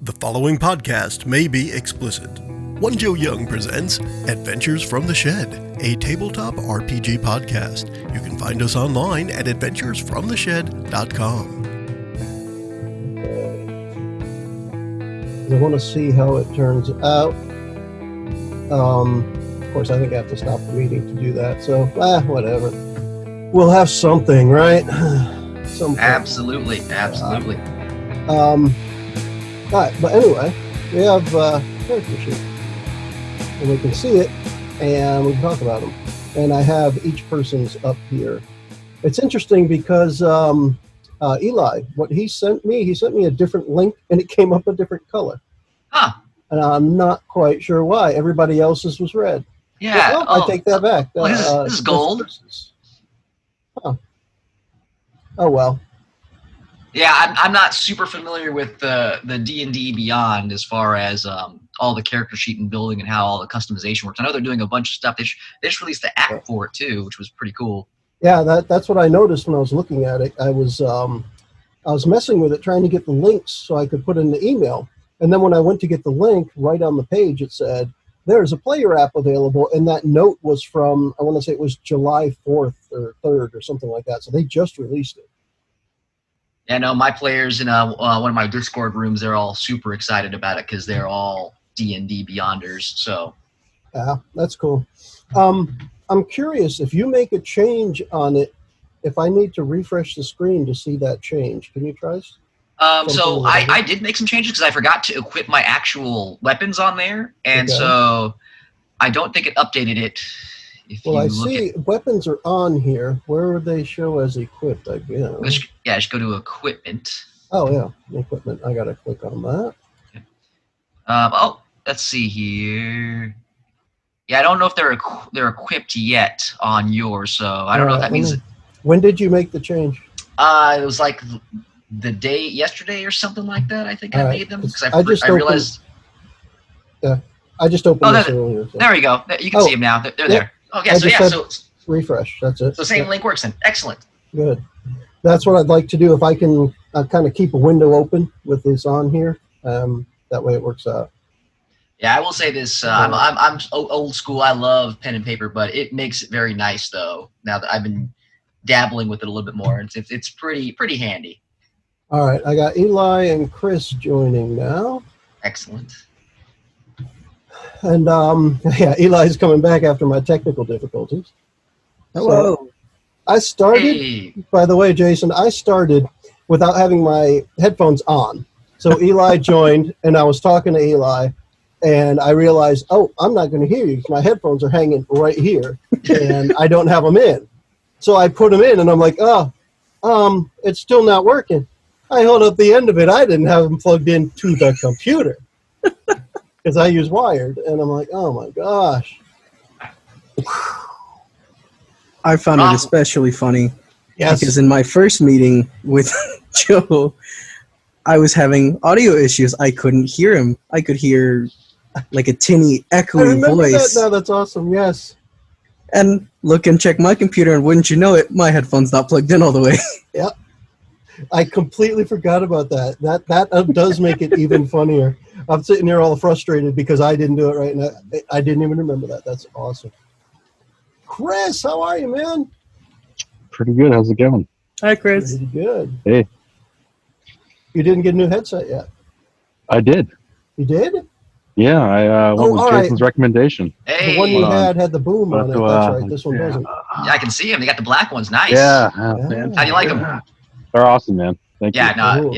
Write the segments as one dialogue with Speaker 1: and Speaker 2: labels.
Speaker 1: The following podcast may be explicit. One Joe Young presents Adventures from the Shed, a tabletop RPG podcast. You can find us online at adventuresfromtheshed.com.
Speaker 2: I want to see how it turns out. Of course, I think I have to stop the meeting to do that, so whatever. We'll have something, right? Something.
Speaker 3: Absolutely.
Speaker 2: All right, but anyway, we have character sheet, and we can see it, and we can talk about them. And I have each person's up here. It's interesting because Eli, what he sent me a different link, and it came up a different color.
Speaker 3: Huh.
Speaker 2: And I'm not quite sure why. Everybody else's was red.
Speaker 3: Yeah.
Speaker 2: Well, I take that back.
Speaker 3: Well, this is gold.
Speaker 2: Huh. Oh, well.
Speaker 3: Yeah, I'm not super familiar with the D&D Beyond as far as all the character sheet and building and how all the customization works. I know they're doing a bunch of stuff. They just released the app for it too, which was pretty cool.
Speaker 2: Yeah, that's what I noticed when I was looking at it. I was messing with it, trying to get the links so I could put in the email. And then when I went to get the link, right on the page it said, there's a player app available, and that note was from, I want to say it was July 4th or 3rd or something like that. So they just released it.
Speaker 3: Yeah, no, my players in one of my Discord rooms, they're all super excited about it because they're all D&D Beyonders. So,
Speaker 2: yeah, that's cool. I'm curious, if you make a change on it, if I need to refresh the screen to see that change, can you try?
Speaker 3: So I did make some changes because I forgot to equip my actual weapons on there, and so I don't think it updated it.
Speaker 2: Well, I see weapons are on here. Where would they show as equipped?
Speaker 3: Just go to equipment.
Speaker 2: Oh, yeah, equipment. I got to click on that.
Speaker 3: Okay. Let's see here. Yeah, I don't know if they're equipped yet on yours, so I don't know if that means.
Speaker 2: When did you make the change?
Speaker 3: It was like the day yesterday or something like that. I think I made them because I realized.
Speaker 2: Yeah, I just opened this earlier. So.
Speaker 3: There we go. You can see them now. They're there. Oh, yeah. So
Speaker 2: refresh. That's it.
Speaker 3: So same link works then. Excellent.
Speaker 2: Good. That's what I'd like to do. If I can kind of keep a window open with this on here, that way it works out.
Speaker 3: Yeah, I will say this. I'm old school. I love pen and paper, but it makes it very nice though. Now that I've been dabbling with it a little bit more, it's pretty handy.
Speaker 2: All right, I got Eli and Chris joining now.
Speaker 3: Excellent.
Speaker 2: And Eli's coming back after my technical difficulties.
Speaker 4: Hello.
Speaker 2: So I started, by the way, Jason, I started without having my headphones on. So Eli joined, and I was talking to Eli, and I realized, I'm not going to hear you because my headphones are hanging right here, and I don't have them in. So I put them in, and I'm like, it's still not working. I held up the end of it. I didn't have them plugged into the computer. Because I use wired, and I'm like, oh my gosh.
Speaker 4: I found it especially funny.
Speaker 2: Yes.
Speaker 4: Because in my first meeting with Joe, I was having audio issues. I couldn't hear him. I could hear like a tinny, echoey voice.
Speaker 2: That. No, that's awesome, yes.
Speaker 4: And look and check my computer, and wouldn't you know it, my headphone's not plugged in all the way.
Speaker 2: Yep. I completely forgot about that. That does make it even funnier. I'm sitting here all frustrated because I didn't do it right, and I didn't even remember that. That's awesome. Chris, how are you, man?
Speaker 5: Pretty good. How's it going?
Speaker 4: Hi, Chris.
Speaker 2: Pretty good.
Speaker 5: Hey.
Speaker 2: You didn't get a new headset yet?
Speaker 5: I did.
Speaker 2: You did?
Speaker 5: Yeah, I went with Jason's recommendation.
Speaker 3: Hey.
Speaker 2: The one you had the boom on it. That's right. This one doesn't.
Speaker 3: Yeah, I can see them. They got the black ones. Nice.
Speaker 5: Yeah.
Speaker 2: Man.
Speaker 3: How do you like them?
Speaker 5: They're awesome, man. Thank you.
Speaker 2: Cool.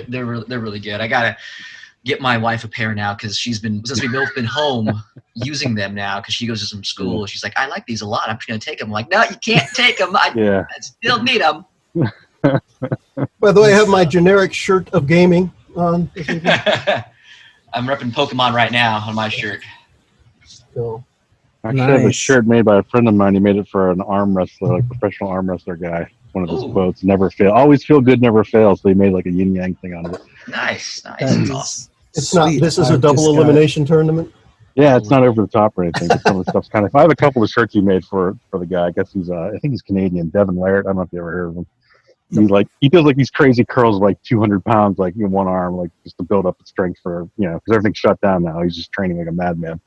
Speaker 3: They're really good. I gotta get my wife a pair now because since we've both been home using them now because she goes to some school. She's like, I like these a lot. I'm just gonna take them. I'm like, no, you can't take them. I still need them.
Speaker 2: By the way, I have my generic shirt of gaming on.
Speaker 3: I'm repping Pokemon right now on my shirt.
Speaker 2: So.
Speaker 5: I actually have a shirt made by a friend of mine. He made it for an arm wrestler, like professional arm wrestler guy. One of his quotes: "Never fail, always feel good, never fail." So he made like a yin yang thing out of it.
Speaker 3: Nice. That's awesome.
Speaker 2: It's not. This is a double elimination tournament.
Speaker 5: Yeah, it's not over the top or anything. But some of the stuff's kind of. I have a couple of shirts he made for the guy. I guess I think he's Canadian. Devin Laird. I don't know if you ever heard of him. he does like these crazy curls of like 200 pounds, like in one arm, like just to build up the strength for, because everything's shut down now. He's just training like a madman.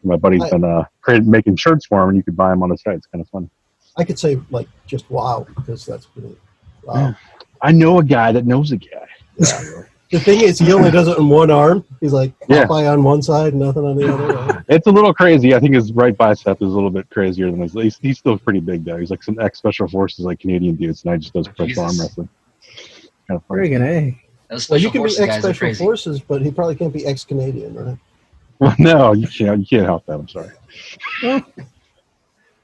Speaker 5: My buddy's been making shirts for him, and you could buy them on his site. It's kind of fun.
Speaker 2: I could say like just wow, because that's pretty wow.
Speaker 5: Yeah. I know a guy that knows a guy.
Speaker 2: Yeah. The thing is, he only does it in one arm. He's like Popeye on one side, nothing on the other. Right?
Speaker 5: It's a little crazy. I think his right bicep is a little bit crazier than his. He's still pretty big though. He's like some ex-special forces, like Canadian dudes, and I just does professional arm wrestling. Kind of
Speaker 4: Very good, eh?
Speaker 2: Well, you can be ex-special forces, but he probably can't be ex-Canadian, right?
Speaker 5: Well, no, you can't. You can't help that. I'm sorry.
Speaker 4: Well,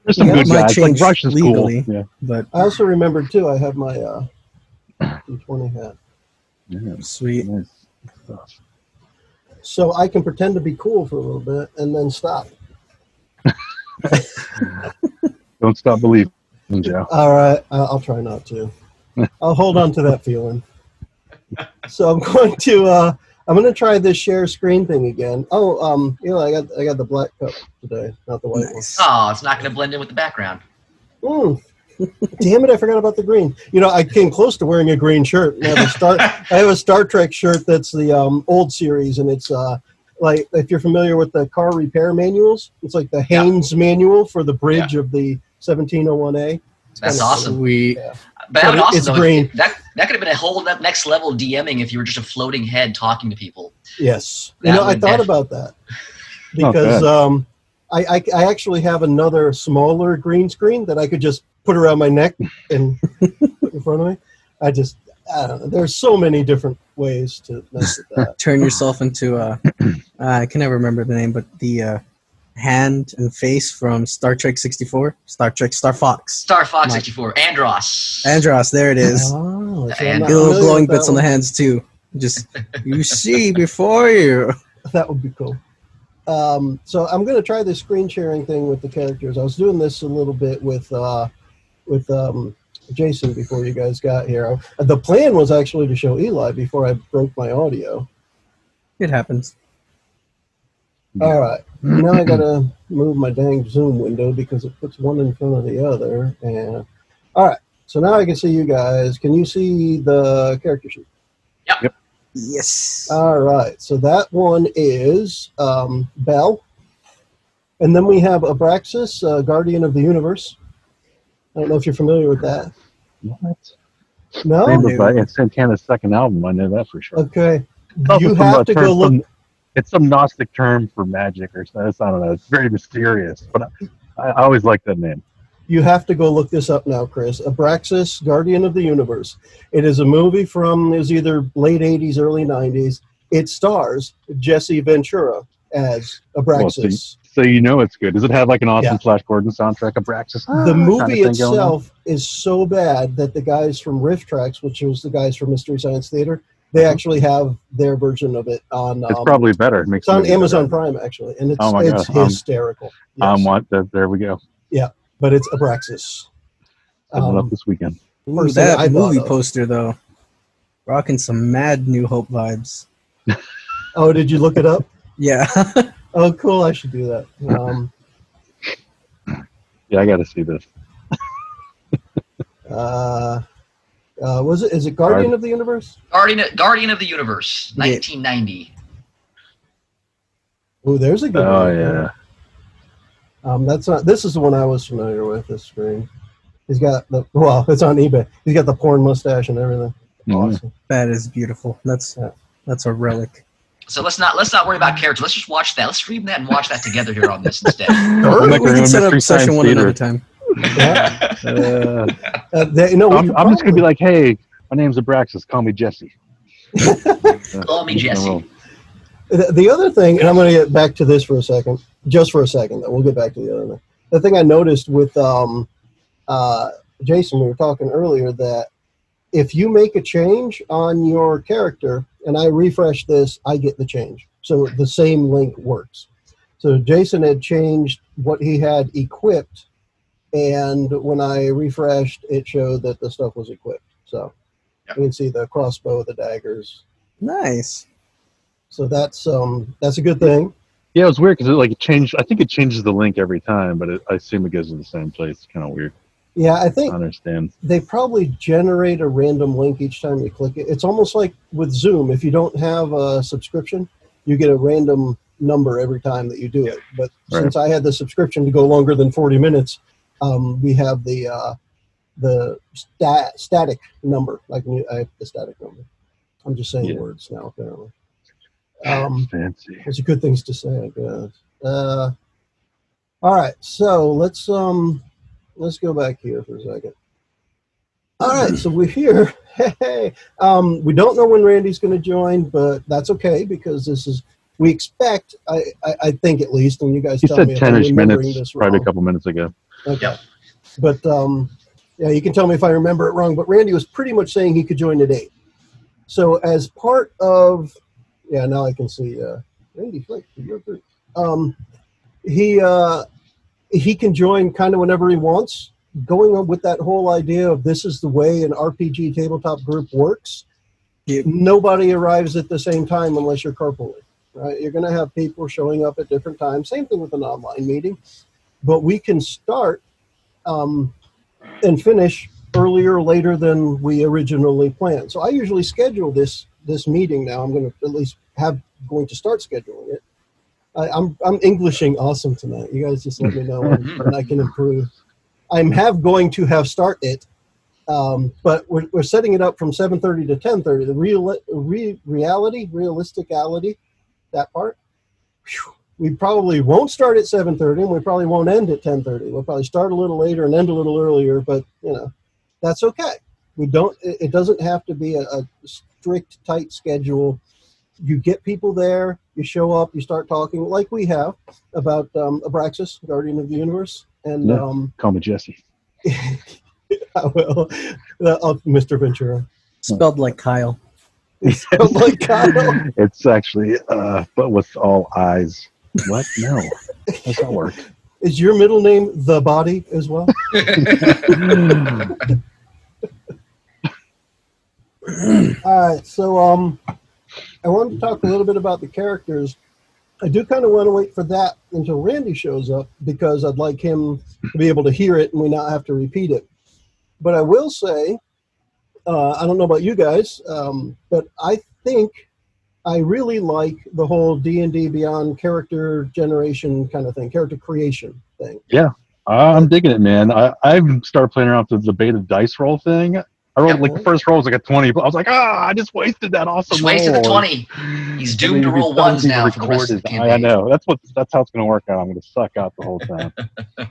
Speaker 5: there's some good guys. Like Russian's legally, cool. Yeah.
Speaker 2: But I also remembered too. I have my D20 hat.
Speaker 5: Yeah,
Speaker 4: sweet.
Speaker 5: Nice.
Speaker 2: So I can pretend to be cool for a little bit and then stop. Don't
Speaker 5: stop believing, Joe.
Speaker 2: All right, I'll try not to. I'll hold on to that feeling. So I'm going to try this share screen thing again. Oh, I got the black cup today, not the white one.
Speaker 3: Oh, it's not going to blend in with the background.
Speaker 2: Damn it! I forgot about the green. I came close to wearing a green shirt. I have a Star Trek shirt that's the old series, and it's like if you're familiar with the car repair manuals, it's like the Haynes manual for the bridge of the 1701A.
Speaker 3: That's awesome. But it's green. That could have been a whole next level DMing if you were just a floating head talking to people.
Speaker 2: Yes, I thought about that because I actually have another smaller green screen that I could just put around my neck and put in front of me. I don't know. There's so many different ways to mess with that.
Speaker 4: Turn yourself into I can never remember the name, but the hand and face from Star Trek 64, Star Fox
Speaker 3: 64, Andros.
Speaker 4: There it is.
Speaker 2: Oh,
Speaker 4: little glowing bits on the hands too. Just you see before you.
Speaker 2: That would be cool. So I'm going to try this screen sharing thing with the characters. I was doing this a little bit with Jason before you guys got here. The plan was actually to show Eli before I broke my audio.
Speaker 4: It happens.
Speaker 2: All right. Now I got to move my dang Zoom window because it puts one in front of the other. And all right. So now I can see you guys. Can you see the character sheet?
Speaker 3: Yep.
Speaker 4: Yes.
Speaker 2: All right. So that one is Bell. And then we have Abraxas, Guardian of the Universe. I don't know if you're familiar with that.
Speaker 5: What?
Speaker 2: No?
Speaker 5: It's Santana's second album. I know that for sure.
Speaker 2: Okay. You have to go look.
Speaker 5: It's some Gnostic term for magic or something. I don't know. It's very mysterious. But I always like that name.
Speaker 2: You have to go look this up now, Chris. Abraxas, Guardian of the Universe. It is a movie from, it was either late 80s, early 90s. It stars Jesse Ventura as Abraxas.
Speaker 5: So you know it's good. Does it have like an awesome Flash Gordon soundtrack, Abraxas?
Speaker 2: The movie itself is so bad that the guys from Riff Tracks, which was the guys from Mystery Science Theater, they actually have their version of it on.
Speaker 5: It's probably better.
Speaker 2: It's on Amazon Prime, actually, and it's hysterical.
Speaker 5: Yes. There we go.
Speaker 2: Yeah, but it's Abraxas.
Speaker 5: Coming up this weekend.
Speaker 4: That movie poster, though, rocking some mad New Hope vibes.
Speaker 2: Oh, did you look it up?
Speaker 4: Yeah.
Speaker 2: Oh, cool. I should do that.
Speaker 5: Yeah, I got to see this.
Speaker 2: Is it Guardian of the Universe?
Speaker 3: Guardian of the Universe, 1990.
Speaker 2: Oh, there's a good one.
Speaker 5: Oh, yeah.
Speaker 2: That's not. This is the one I was familiar with. This screen. He's got it's on eBay. He's got the porn mustache and everything. Awesome.
Speaker 4: That is beautiful. That's a relic.
Speaker 3: So let's not worry about characters. Let's just watch that. Let's stream that and watch that together here on this instead.
Speaker 4: We can set up session one another time.
Speaker 5: Yeah. I'm just gonna be like, hey, my name's Abraxas. Call me Jesse.
Speaker 3: Call me Jesse.
Speaker 2: The other thing, and I'm going to get back to this for a second, just for a second. Though we'll get back to the other thing. The thing I noticed with Jason, we were talking earlier, that if you make a change on your character and I refresh this, I get the change. So the same link works. So Jason had changed what he had equipped, and when I refreshed, it showed that the stuff was equipped. So you can see the crossbow, the daggers.
Speaker 4: Nice.
Speaker 2: So that's a good thing.
Speaker 5: Yeah, it was weird because it changed. I think it changes the link every time, but I assume it goes to the same place. It's kind of weird.
Speaker 2: Yeah, I think
Speaker 5: I understand.
Speaker 2: they probably generate a random link each time you click it. It's almost like with Zoom. If you don't have a subscription, you get a random number every time that you do it. But since I had the subscription to go longer than 40 minutes, we have the static number. Like I have the static number. I'm just saying words now, apparently.
Speaker 5: Fancy.
Speaker 2: Those are good things to say, I guess. All right, so let's go back here for a second. All right, so we're here. Hey, we don't know when Randy's going to join, but that's okay because this is we expect. I think at least, and you guys tell me if I'm remembering this wrong.
Speaker 5: Probably a couple minutes ago.
Speaker 2: Okay, but yeah, you can tell me if I remember it wrong. But Randy was pretty much saying he could join at 8. So as part of, now I can see Randy. You're good. He can join kind of whenever he wants. Going on with that whole idea of this is the way an RPG tabletop group works. Nobody arrives at the same time unless you're carpooling, right? You're going to have people showing up at different times. Same thing with an online meeting, but we can start and finish earlier or later than we originally planned. So I usually schedule this meeting now. I'm going to at least going to start scheduling it. I'm Englishing awesome tonight. You guys just let me know when I can improve. I'm going to have start it, but we're setting it up from 7:30 to 10:30. The realisticality, that part. Whew, we probably won't start at 7:30, and we probably won't end at 10:30. We'll probably start a little later and end a little earlier, but that's okay. It doesn't have to be a strict, tight schedule. You get people there, you show up, you start talking like we have about Abraxas, Guardian of the Universe. And
Speaker 5: call me Jesse.
Speaker 2: I will. Mr. Ventura.
Speaker 4: Spelled like Kyle.
Speaker 2: Spelled like Kyle?
Speaker 5: It's actually, but with all eyes. What? No. How's that work?
Speaker 2: Is your middle name The Body as well? All right, so I wanted to talk a little bit about the characters. I do kind of want to wait for that until Randy shows up because I'd like him to be able to hear it and we not have to repeat it. But I will say, I don't know about you guys, but I think I really like the whole D&D Beyond character generation kind of thing, character creation thing.
Speaker 5: Yeah, I'm digging it, man. I've started playing around with the beta dice roll thing. I rolled the first roll was like a 20, but I was like, I just wasted that awesome
Speaker 3: just wasted
Speaker 5: roll.
Speaker 3: The 20. He's doomed to roll ones now for the rest of the campaign.
Speaker 5: I know. That's how it's going to work out. I'm going to suck out the whole time.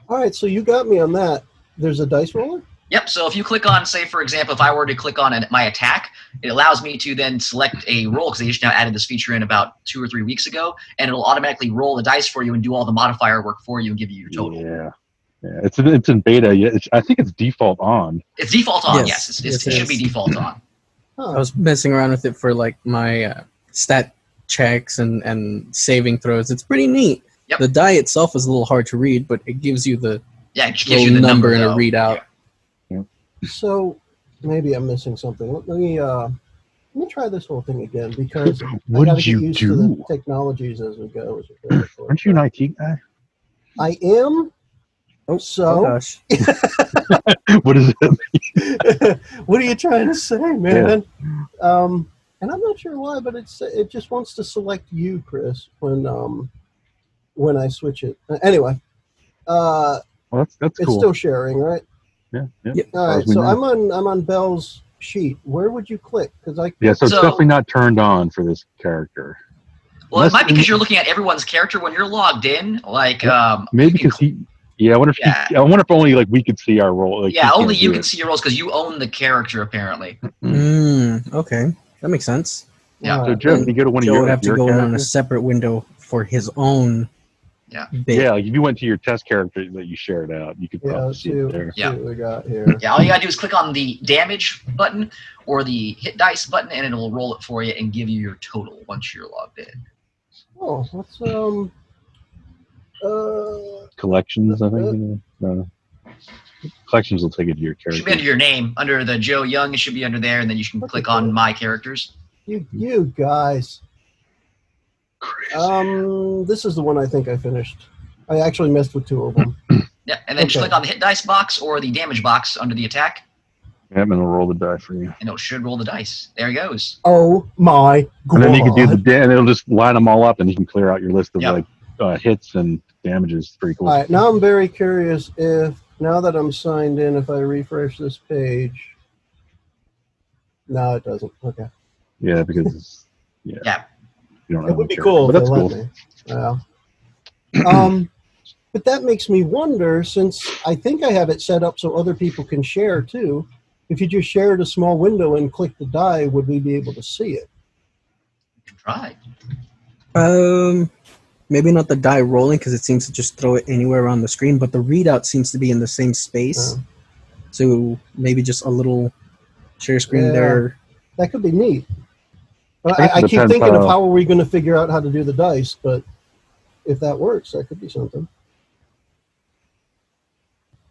Speaker 2: All right, so you got me on that. There's a dice roller?
Speaker 3: Yep, so if you click on, say, for example, if I were to click on my attack, it allows me to then select a roll, because they just now added this feature in about 2 or 3 weeks ago, and it'll automatically roll the dice for you and do all the modifier work for you and give you your total.
Speaker 5: Yeah, it's in beta. I think it's default on.
Speaker 3: It's default on, yes. It should be default on.
Speaker 4: I was messing around with it for like my stat checks and saving throws. It's pretty neat.
Speaker 3: Yep.
Speaker 4: The die itself is a little hard to read, but it gives you the
Speaker 3: it gives you the number
Speaker 4: and a readout.
Speaker 5: Yeah.
Speaker 2: So maybe I'm missing something. Let me try this whole thing again because
Speaker 5: what
Speaker 2: I got
Speaker 5: did
Speaker 2: to get
Speaker 5: you
Speaker 2: used
Speaker 5: do?
Speaker 2: to the technologies as we go.
Speaker 5: Aren't you an IT guy?
Speaker 2: I am. So,
Speaker 4: gosh.
Speaker 5: What does it mean?
Speaker 2: What are you trying to say, man? Yeah. And I'm not sure why, but it just wants to select you, Chris, when I switch it. Anyway,
Speaker 5: well, that's
Speaker 2: it's
Speaker 5: cool.
Speaker 2: still sharing, right?
Speaker 5: Yeah.
Speaker 2: All right, so I'm on Belle's sheet. Where would you click? Because so
Speaker 5: it's definitely not turned on for this character.
Speaker 3: Well, it might be because you're looking at everyone's character when you're logged in. Like
Speaker 5: maybe because he. Yeah, I wonder if only like we could see our role. Like,
Speaker 3: only you can see your roles because you own the character apparently.
Speaker 4: Okay, that makes sense.
Speaker 3: Yeah.
Speaker 5: So Joe, can you go to one
Speaker 4: Joe
Speaker 5: of your?
Speaker 4: Would have to go
Speaker 5: characters?
Speaker 4: on a separate window for his own.
Speaker 3: Yeah.
Speaker 4: Bit.
Speaker 5: Yeah, like if you went to your test character that you shared out, you could probably see it there.
Speaker 2: See what we got here.
Speaker 3: Yeah, all you gotta do is click on the damage button or the hit dice button, and it'll roll it for you and give you your total once you're logged in.
Speaker 2: Oh, what's
Speaker 5: Collections, I think. Collections will take it to your
Speaker 3: It
Speaker 5: character.
Speaker 3: should be under your name, under the Joe Young. It should be under there, and then you can click on My Characters.
Speaker 2: You guys.
Speaker 5: Crazy.
Speaker 2: This is the one I think I finished. I actually messed with 2 of them.
Speaker 3: Yeah, and then just click on the hit dice box or the damage box under the attack.
Speaker 5: Yeah, and it'll roll the die for you.
Speaker 3: And it should roll the dice. There he goes.
Speaker 2: Oh my god!
Speaker 5: And then you can do and it'll just line them all up, and you can clear out your list of hits and damages. It's pretty cool.
Speaker 2: All right, now I'm very curious if now that I'm signed in, if I refresh this page. No, it doesn't. Okay.
Speaker 5: Yeah, because it's, You don't
Speaker 2: it would be cool,
Speaker 5: but that's cool.
Speaker 2: Yeah. But that makes me wonder, since I think I have it set up so other people can share too. If you just shared a small window and click the die, would we be able to see it?
Speaker 3: You can try.
Speaker 4: Maybe not the die rolling because it seems to just throw it anywhere on the screen, but the readout seems to be in the same space. So maybe just a little share screen there.
Speaker 2: That could be neat. I keep thinking of how are we going to figure out how to do the dice, but if that works, that could be something.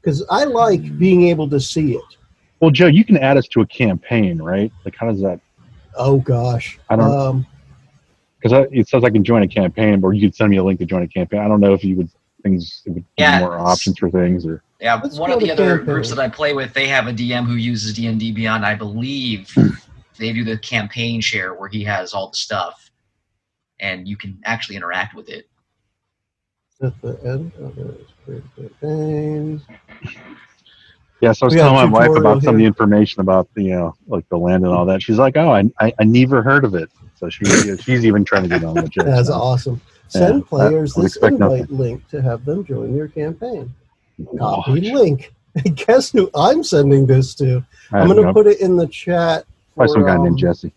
Speaker 2: Because I like being able to see it.
Speaker 5: Well, Joe, you can add us to a campaign, right? Like, how does that?
Speaker 2: Oh gosh,
Speaker 5: I don't. Because it says I can join a campaign, or you could send me a link to join a campaign. I don't know if you would give more options for things, or
Speaker 3: one of the other groups that I play with, they have a DM who uses D&D Beyond. I believe they do the campaign share where he has all the stuff, and you can actually interact with it.
Speaker 2: At the end of the campaign.
Speaker 5: Yeah, so I was telling my wife about some of the information about the like the land and all that. She's like, "Oh, I never heard of it." So she's even trying to get on with it.
Speaker 2: That's awesome. Send players this invite link to have them join your campaign. Copy link. Guess who I'm sending this to? I'm going to put it in the chat.
Speaker 5: By some guy named Jesse.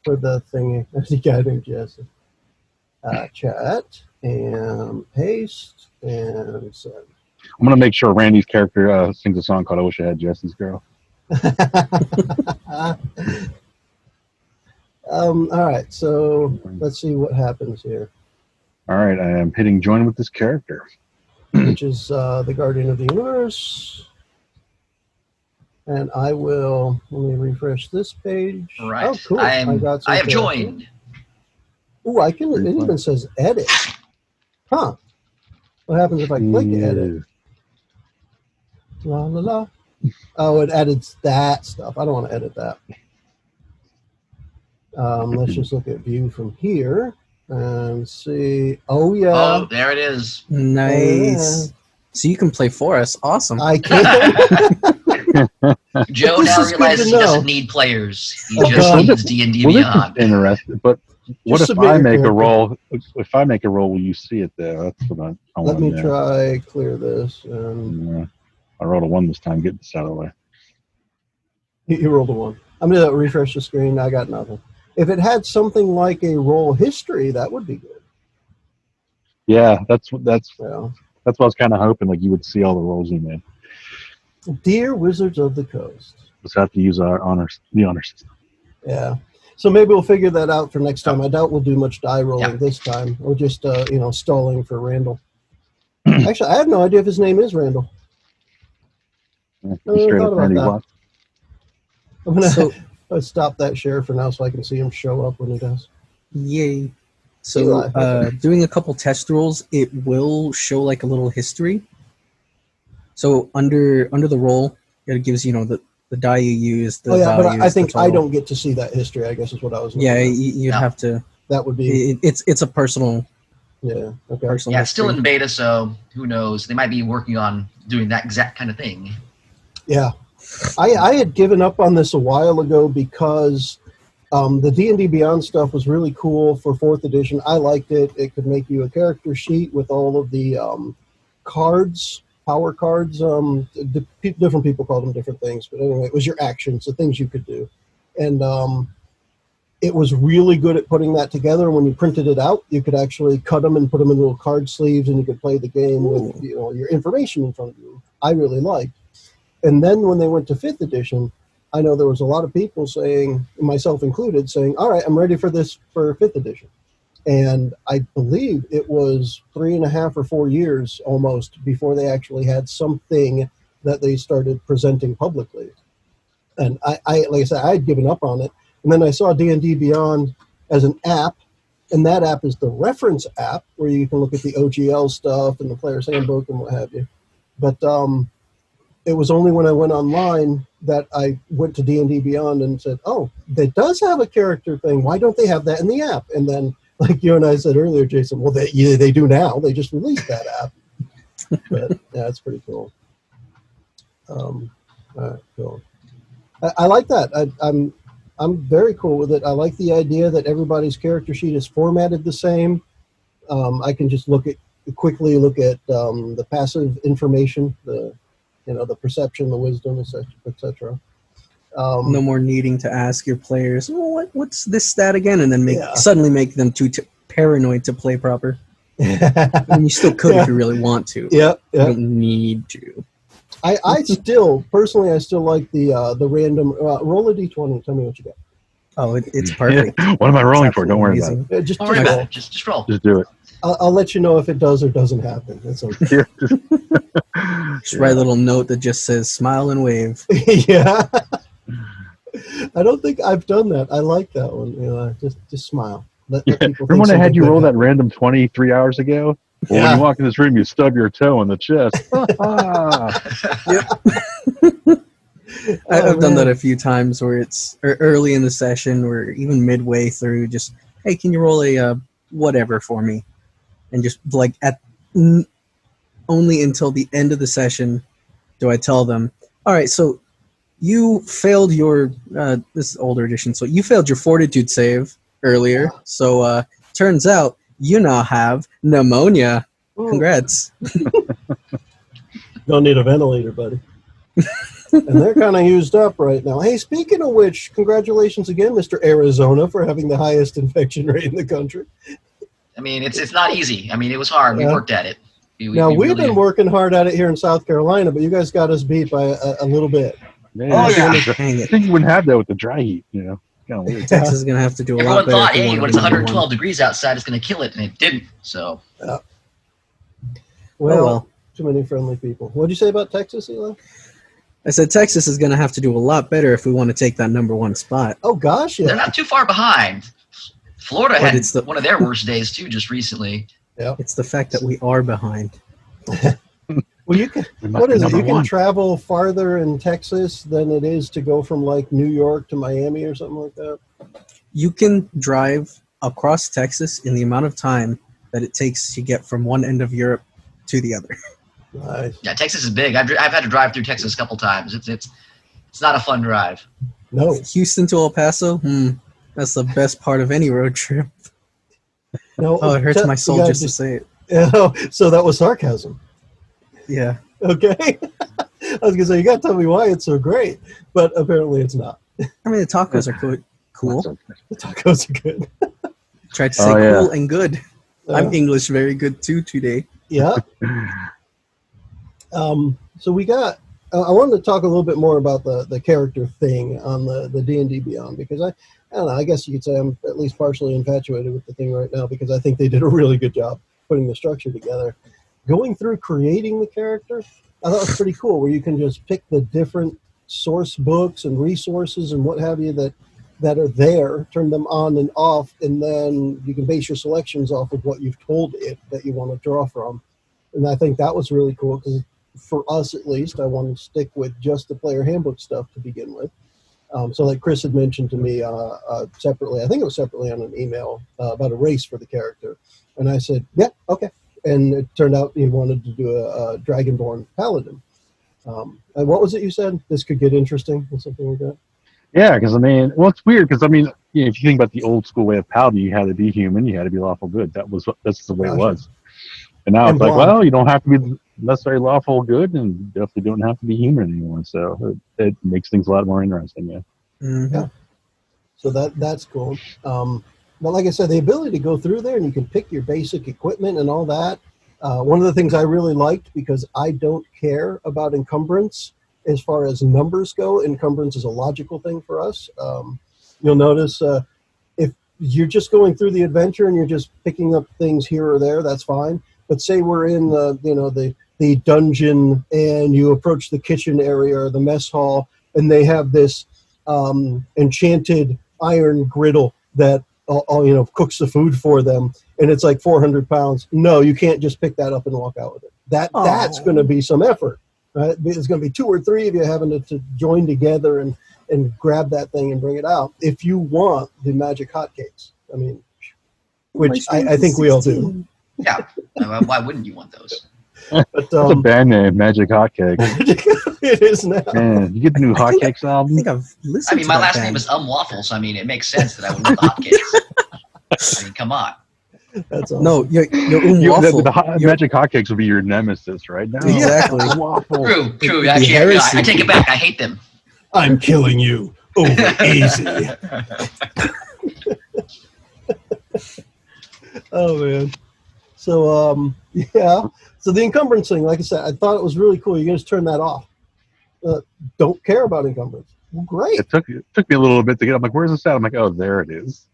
Speaker 2: For the thingy. There's a guy named Jesse. Chat and paste and send.
Speaker 5: I'm going to make sure Randy's character sings a song called I Wish I Had Jesse's Girl.
Speaker 2: All right, so let's see what happens here.
Speaker 5: All right, I am hitting join with this character.
Speaker 2: Which is the Guardian of the Universe. And I will, let me refresh this page.
Speaker 3: All right.
Speaker 2: Oh, cool.
Speaker 3: I have joined.
Speaker 2: Ooh, it even says edit. Huh. What happens if I click edit? La, la, la. Oh, it edits that stuff. I don't want to edit that. Let's just look at view from here and see. Oh, yeah.
Speaker 3: Oh, there it is.
Speaker 4: Nice. Yeah. So you can play for us. Awesome.
Speaker 2: I can.
Speaker 3: Joe now realizes he doesn't need players. He just needs D&D Beyond.
Speaker 5: Interesting. But what if I make a roll? If I make a roll, will you see it there? That's what I want.
Speaker 2: Let me try clear this.
Speaker 5: I rolled a 1 this time. Get this out of the way.
Speaker 2: You rolled a 1. I'm going to refresh the screen. I got nothing. If it had something like a roll history, that would be good.
Speaker 5: Yeah, that's what I was kind of hoping. Like you would see all the rolls you made.
Speaker 2: Dear Wizards of the Coast.
Speaker 5: Just have to use the honor system.
Speaker 2: Yeah. So maybe we'll figure that out for next time. I doubt we'll do much die rolling this time. We're just stalling for Randall. Actually, I have no idea if his name is Randall.
Speaker 5: Yeah, straight up Randy.
Speaker 2: I'm gonna stop that share for now so I can see him show up when he does.
Speaker 4: Yay! So doing a couple test rolls, it will show like a little history. So under the roll, it gives the die you use. The values,
Speaker 2: but I think I don't get to see that history. I guess is what I was.
Speaker 4: You'd have to.
Speaker 2: That would be.
Speaker 4: It's a personal.
Speaker 2: Yeah. Okay.
Speaker 3: Personal history. Still in beta, so who knows? They might be working on doing that exact kind of thing.
Speaker 2: Yeah, I had given up on this a while ago because the D&D Beyond stuff was really cool for 4th edition. I liked it. It could make you a character sheet with all of the cards, power cards. Different people called them different things, but anyway, it was your actions, the things you could do. And it was really good at putting that together. And when you printed it out, you could actually cut them and put them in little card sleeves, and you could play the game with your information in front of you. I really liked. And then when they went to 5th edition, I know there was a lot of people saying, myself included, saying, all right, I'm ready for this for 5th edition. And I believe it was 3.5 or 4 years almost before they actually had something that they started presenting publicly. And I like I said, I had given up on it. And then I saw D&D Beyond as an app, and that app is the reference app where you can look at the OGL stuff and the player's handbook and what have you. But it was only when I went online that I went to D&D Beyond and said, oh, that does have a character thing. Why don't they have that in the app? And then, like you and I said earlier, Jason, well, they do now. They just released that app. But yeah, it's pretty cool. All right, cool. I like that. I'm very cool with it. I like the idea that everybody's character sheet is formatted the same. I can just quickly look at the passive information, the perception, the wisdom, etc.
Speaker 4: No more needing to ask your players, well, what's this stat again, and then suddenly make them too paranoid to play proper. I mean, you still could if you really want to.
Speaker 2: Yeah,
Speaker 4: you don't need to.
Speaker 2: I still personally like the random roll a d20. Tell me what you got.
Speaker 4: Oh, it's perfect.
Speaker 5: What am I rolling for? Don't worry about it.
Speaker 2: Just
Speaker 3: Don't worry about it. Just roll.
Speaker 5: Just do it.
Speaker 2: I'll let you know if it does or doesn't happen. That's okay.
Speaker 4: Just write a little note that just says "smile and wave."
Speaker 2: Yeah. I don't think I've done that. I like that one. Just smile. Let
Speaker 5: Remember when I had you roll that random 20 3 hours ago? Well, when you walk in this room, you stub your toe in the chest.
Speaker 4: I've done that a few times where it's early in the session or even midway through. Just, hey, can you roll a whatever for me? And just like only until the end of the session do I tell them, all right, so you failed your, this is older edition, so you failed your fortitude save earlier. So turns out you now have pneumonia. Congrats.
Speaker 2: Don't need a ventilator, buddy. And they're kind of used up right now. Hey, speaking of which, congratulations again, Mr. Arizona, for having the highest infection rate in the country.
Speaker 3: I mean, it's not easy. I mean, it was hard. We worked at it.
Speaker 2: We've been working hard at it here in South Carolina, but you guys got us beat by a little bit.
Speaker 5: Man, I think you wouldn't have that with the dry heat, Kind of weird.
Speaker 4: Texas is going to have to do a lot better.
Speaker 3: Everyone thought, hey, when it's 112 degrees outside, it's going to kill it, and it didn't. So.
Speaker 2: Well, too many friendly people. What did you say about Texas, Eli?
Speaker 4: I said Texas is going to have to do a lot better if we want to take that #1 spot.
Speaker 2: Oh, gosh, yeah.
Speaker 3: They're not too far behind. Florida had one of their worst days, too, just recently.
Speaker 2: Yeah.
Speaker 4: It's the fact that we are behind.
Speaker 2: Well, you can. What is it? You can travel farther in Texas than it is to go from like New York to Miami or something like that.
Speaker 4: You can drive across Texas in the amount of time that it takes to get from one end of Europe to the other.
Speaker 2: Nice.
Speaker 3: Yeah, Texas is big. I've had to drive through Texas a couple times. It's not a fun drive.
Speaker 2: No.
Speaker 4: Houston to El Paso. That's the best part of any road trip.
Speaker 2: No,
Speaker 4: it hurts my soul just to say it.
Speaker 2: Oh, so that was sarcasm.
Speaker 4: Yeah.
Speaker 2: Okay. I was gonna say you got to tell me why it's so great, but apparently it's not.
Speaker 4: I mean, the tacos are cool.
Speaker 2: The tacos are good.
Speaker 4: Tried to say cool and good. I'm English very good too today.
Speaker 2: Yeah. So we got. I wanted to talk a little bit more about the character thing on the D&D Beyond, because I don't know. I guess you could say I'm at least partially infatuated with the thing right now, because I think they did a really good job putting the structure together. Going through creating the character, I thought it was pretty cool, where you can just pick the different source books and resources and what have you that are there, turn them on and off, and then you can base your selections off of what you've told it that you want to draw from. And I think that was really cool, because for us at least, I want to stick with just the player handbook stuff to begin with. So like Chris had mentioned to me separately, I think it was separately on an email about a race for the character. And I said, yeah, okay. And it turned out he wanted to do a Dragonborn Paladin. And what was it you said? This could get interesting or something like that?
Speaker 5: Yeah, because it's weird because if you think about the old school way of Paladin, you had to be human, you had to be lawful good. That's the way it was. And now it's like, well, you don't have to be necessarily lawful good, and you definitely don't have to be human anymore. So it makes things a lot more interesting. Yeah.
Speaker 4: Mm-hmm.
Speaker 2: Yeah. So that's cool. But like I said, the ability to go through there and you can pick your basic equipment and all that. One of the things I really liked, because I don't care about encumbrance as far as numbers go. Encumbrance is a logical thing for us. You'll notice if you're just going through the adventure and you're just picking up things here or there, that's fine. But say we're in the dungeon and you approach the kitchen area or the mess hall, and they have this enchanted iron griddle that cooks the food for them, and it's like 400 pounds. No, you can't just pick that up and walk out with it. that's going to be some effort, right? It's going to be 2 or 3 of you having to join together and grab that thing and bring it out. If you want the magic hotcakes, I mean, which I think we all do.
Speaker 3: Yeah. Why wouldn't you want those?
Speaker 2: But,
Speaker 5: That's a band name, Magic Hotcake.
Speaker 2: It is now.
Speaker 5: Man, you get the new Hotcakes
Speaker 4: I
Speaker 5: album?
Speaker 4: think I've listened
Speaker 3: I mean,
Speaker 4: to
Speaker 3: my
Speaker 4: that
Speaker 3: last
Speaker 4: band.
Speaker 3: name is Waffle, so I mean, it makes sense that I would want the hotcakes. I mean, come on.
Speaker 2: That's awesome.
Speaker 4: No, you're
Speaker 5: The
Speaker 4: waffle.
Speaker 5: Magic Hotcakes would be your nemesis, right? No,
Speaker 4: Exactly.
Speaker 5: Waffle.
Speaker 3: True.
Speaker 4: be
Speaker 3: Actually,
Speaker 4: heresy.
Speaker 3: I take it back. I hate them.
Speaker 2: I'm killing you over easy. Oh man. So yeah. So the encumbrance thing, like I said, I thought it was really cool. You can just turn that off. Don't care about encumbrance. Well, great.
Speaker 5: It took me a little bit to get. I'm like, where's this at? I'm like, oh, there it is.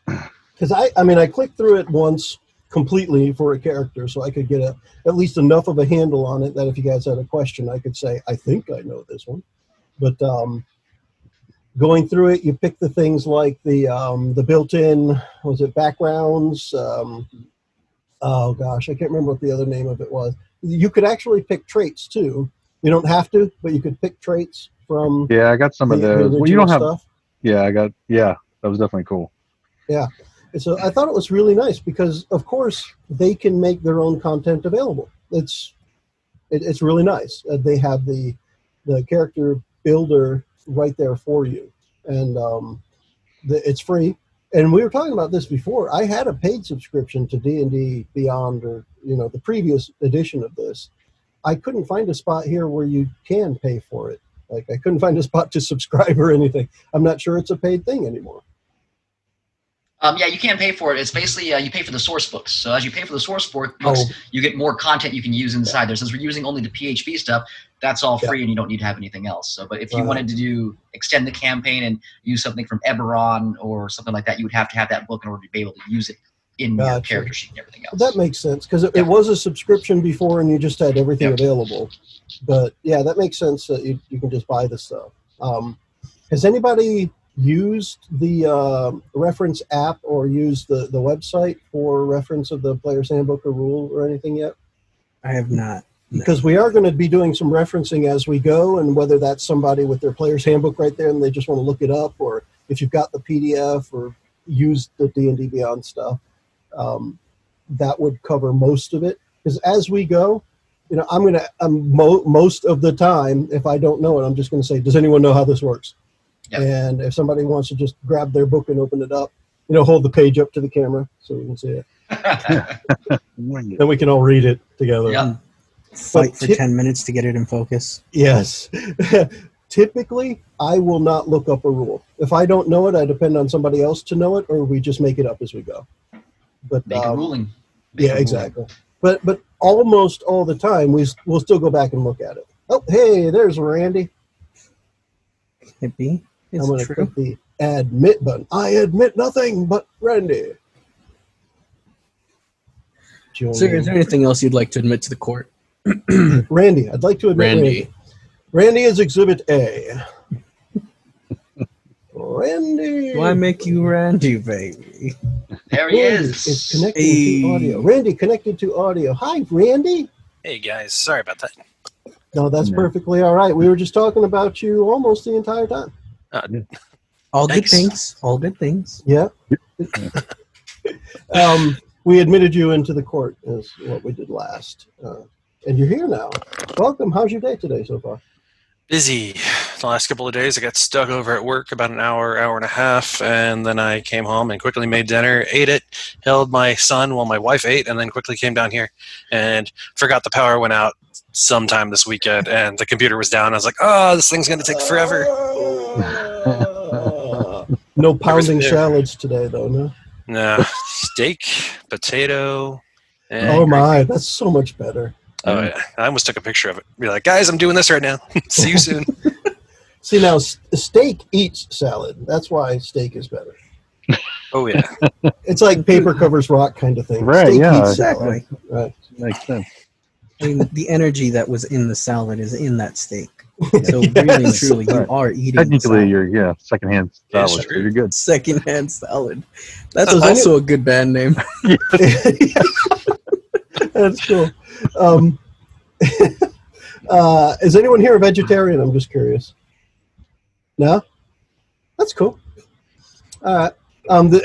Speaker 2: Because I clicked through it once completely for a character, so I could get at least enough of a handle on it that if you guys had a question, I could say, I think I know this one. But going through it, you pick the things like the built-in, was it backgrounds? Oh gosh, I can't remember what the other name of it was. You could actually pick traits too. You don't have to, but you could pick traits from.
Speaker 5: Yeah, I got some of those. Well, you don't have.
Speaker 2: Stuff.
Speaker 5: Yeah, that was definitely cool.
Speaker 2: Yeah. And so I thought it was really nice because, of course, they can make their own content available. It's really nice. They have the character builder right there for you, and it's free. And we were talking about this before. I had a paid subscription to D&D Beyond, or the previous edition of this. I couldn't find a spot here where you can pay for it. Like I couldn't find a spot to subscribe or anything. I'm not sure it's a paid thing anymore.
Speaker 3: Yeah, you can pay for it. It's basically you pay for the source books. So as you pay for the source books, you get more content you can use inside there. Since we're using only the PHP stuff, that's all free, and you don't need to have anything else. So, but if you wanted to extend the campaign and use something from Eberron or something like that, you would have to have that book in order to be able to use it in your character sheet and everything else.
Speaker 2: That makes sense because it was a subscription before, and you just had everything available. But yeah, that makes sense that you can just buy the stuff. Has anybody used the reference app or used the website for reference of the player's handbook or rule or anything yet?
Speaker 4: I have not. No.
Speaker 2: Because we are going to be doing some referencing as we go, and whether that's somebody with their player's handbook right there and they just want to look it up, or if you've got the PDF or used the D&D Beyond stuff, that would cover most of it. Because as we go, most of the time, if I don't know it, I'm just going to say, does anyone know how this works? Yep. And if somebody wants to just grab their book and open it up, hold the page up to the camera so we can see it. Then we can all read it together.
Speaker 3: Yeah.
Speaker 4: Fight for 10 minutes to get it in focus.
Speaker 2: Yes. Typically, I will not look up a rule. If I don't know it, I depend on somebody else to know it, or we just make it up as we go. But
Speaker 3: make a ruling.
Speaker 2: Exactly. But almost all the time, we'll still go back and look at it. Oh, hey, there's Randy.
Speaker 4: Can it be?
Speaker 2: I'm going to click the admit button. I admit nothing but Randy.
Speaker 4: Sir, is there anything else you'd like to admit to the court?
Speaker 2: Randy, I'd like to admit Randy. Randy is Exhibit A. Randy.
Speaker 4: Why make you Randy, baby?
Speaker 3: There he is.
Speaker 2: It's connected to audio. Randy connected to audio. Hi, Randy.
Speaker 6: Hey, guys. Sorry about that.
Speaker 2: No, that's perfectly all right. We were just talking about you almost the entire time.
Speaker 4: All good things. All good things.
Speaker 2: Yeah. We admitted you into the court is what we did last. And you're here now. Welcome. How's your day today so far?
Speaker 6: Busy. The last couple of days, I got stuck over at work about an hour and a half, and then I came home and quickly made dinner, ate it, held my son while my wife ate, and then quickly came down here and forgot the power went out sometime this weekend, and the computer was down. I was like, oh, this thing's going to take forever.
Speaker 2: No pounding salads today, though, no?
Speaker 6: No. Steak, potato, and
Speaker 2: oh, my. That's so much better.
Speaker 6: Oh, yeah. I almost took a picture of it. Be like, guys, I'm doing this right now. See you soon.
Speaker 2: See, now, steak eats salad. That's why steak is better.
Speaker 6: Oh, yeah.
Speaker 2: It's like paper covers rock kind of thing.
Speaker 5: Right,
Speaker 2: steak
Speaker 5: yeah.
Speaker 2: Eats
Speaker 4: Exactly.
Speaker 2: Right.
Speaker 5: Makes sense.
Speaker 4: I mean, the energy that was in the salad is in that steak. So really and truly, you are eating
Speaker 5: Technically, you're secondhand salad. So you're good.
Speaker 4: Secondhand salad. That's also a good band name.
Speaker 2: That's cool. Is anyone here a vegetarian? I'm just curious. No? That's cool. All right.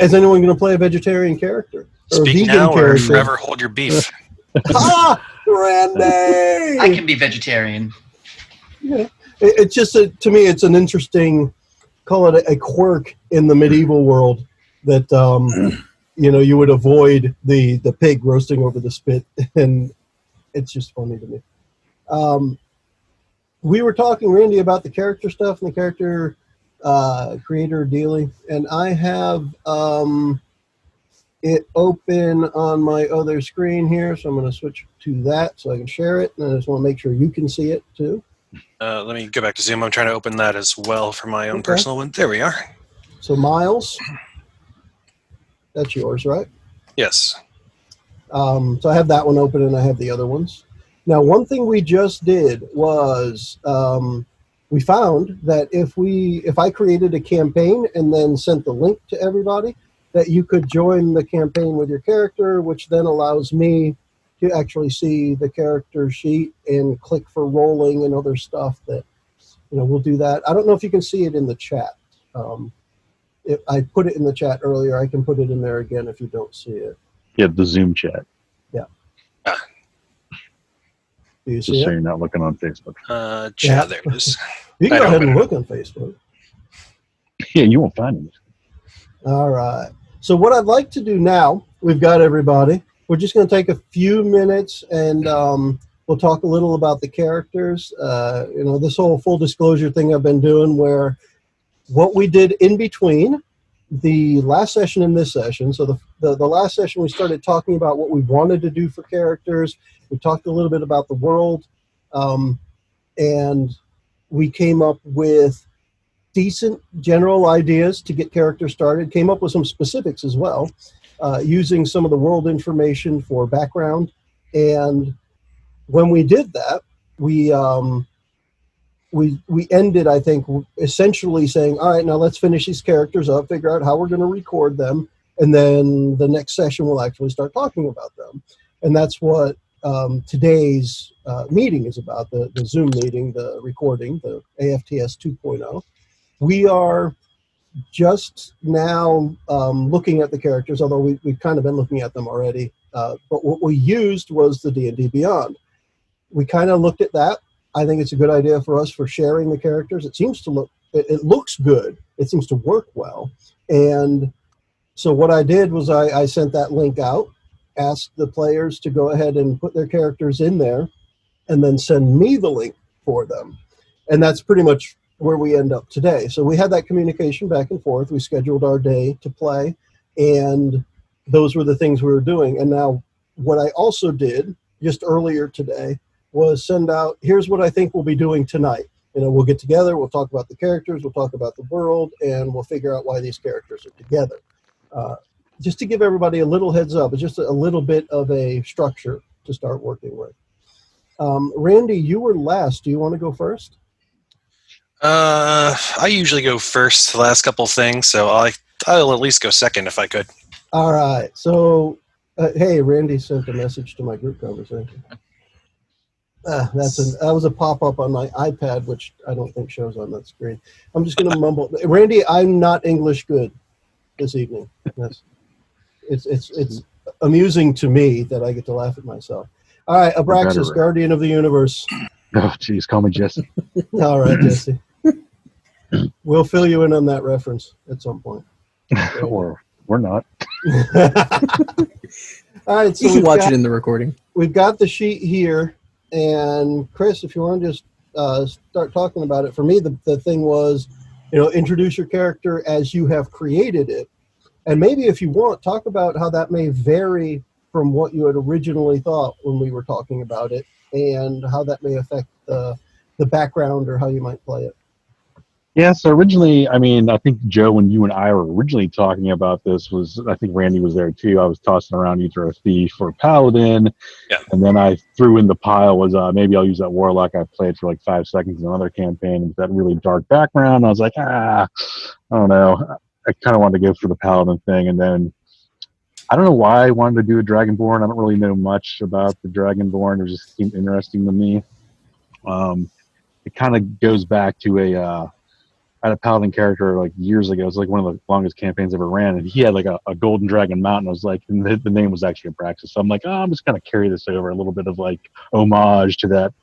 Speaker 2: Is anyone going to play a vegetarian character? Or
Speaker 6: Speak
Speaker 2: a vegan
Speaker 6: now
Speaker 2: character?
Speaker 6: or forever hold your beef.
Speaker 2: Randy!
Speaker 3: I can be vegetarian.
Speaker 2: Yeah. It's just, to me, it's an interesting, call it a quirk in the medieval world that, you would avoid the pig roasting over the spit. And it's just funny to me. We were talking, Randy, about the character stuff and the character creator dealing. And I have it open on my other screen here. So I'm going to switch to that so I can share it. And I just want to make sure you can see it too.
Speaker 6: Let me go back to Zoom. I'm trying to open that as well for my own personal one. There we are.
Speaker 2: So Miles, that's yours, right?
Speaker 6: Yes.
Speaker 2: So I have that one open and I have the other ones. Now, one thing we just did was we found that if I created a campaign and then sent the link to everybody, that you could join the campaign with your character, which then allows me to actually see the character sheet and click for rolling and other stuff that, we'll do that. I don't know if you can see it in the chat. If I put it in the chat earlier, I can put it in there again if you don't see it.
Speaker 5: Yeah, the Zoom chat.
Speaker 2: Yeah.
Speaker 6: Ah.
Speaker 2: Do you
Speaker 5: Just
Speaker 2: see
Speaker 5: so
Speaker 2: it?
Speaker 5: you're not looking on Facebook.
Speaker 6: Yeah, there it is.
Speaker 2: You can go ahead and look on Facebook.
Speaker 5: Yeah, you won't find it.
Speaker 2: All right. So what I'd like to do now, we've got everybody. We're just going to take a few minutes and we'll talk a little about the characters. This whole full disclosure thing I've been doing where what we did in between the last session and this session. So the last session we started talking about what we wanted to do for characters. We talked a little bit about the world. And we came up with decent general ideas to get characters started, came up with some specifics as well, using some of the world information for background. And when we did that, we ended, I think, essentially saying, all right, now let's finish these characters up, figure out how we're going to record them, and then the next session we'll actually start talking about them. And that's what today's meeting is about, the Zoom meeting, the recording, the AFTS 2.0. We are just now looking at the characters, although we've kind of been looking at them already. But what we used was the D&D Beyond. We kind of looked at that. I think it's a good idea for us for sharing the characters. It seems to look, it looks good. It seems to work well. And so what I did was I sent that link out, asked the players to go ahead and put their characters in there, and then send me the link for them. And that's pretty much where we end up today. So we had that communication back and forth. We scheduled our day to play, and those were the things we were doing. And now what I also did just earlier today was send out, here's what I think we'll be doing tonight. We'll get together, we'll talk about the characters, we'll talk about the world, and we'll figure out why these characters are together. Just to give everybody a little heads up, it's just a little bit of a structure to start working with. Randy, you were last. Do you want to go first?
Speaker 6: I usually go first the last couple things, so I'll at least go second if I could.
Speaker 2: All right. So, hey, Randy sent a message to my group conversation. That was a pop-up on my iPad, which I don't think shows on that screen. I'm just going to mumble. Randy, I'm not English good this evening. It's amusing to me that I get to laugh at myself. All right, Abraxas, Guardian of the Universe.
Speaker 5: Oh, geez, call me Jesse.
Speaker 2: All right, Jesse. We'll fill you in on that reference at some point.
Speaker 5: Or we're not.
Speaker 2: All right, so
Speaker 4: you can watch it in the recording.
Speaker 2: We've got the sheet here, and Chris, if you want to just start talking about it. For me, the thing was, introduce your character as you have created it, and maybe if you want, talk about how that may vary from what you had originally thought when we were talking about it, and how that may affect the background or how you might play it.
Speaker 5: Yeah, so originally, I think Joe, when you and I were originally talking about this, I think Randy was there too. I was tossing around either a thief or a paladin.
Speaker 6: Yeah.
Speaker 5: And then I threw in the pile was maybe I'll use that warlock I played for like 5 seconds in another campaign with that really dark background. I was like, I don't know. I kind of wanted to go for the paladin thing. And then I don't know why I wanted to do a Dragonborn. I don't really know much about the Dragonborn. It just seemed interesting to me. It kind of goes back to I had a paladin character like years ago. It's like one of the longest campaigns I ever ran, and he had like a golden dragon mount. And I was like, and the name was actually Abraxas. So I'm like, I'm just gonna carry this over, a little bit of like homage to that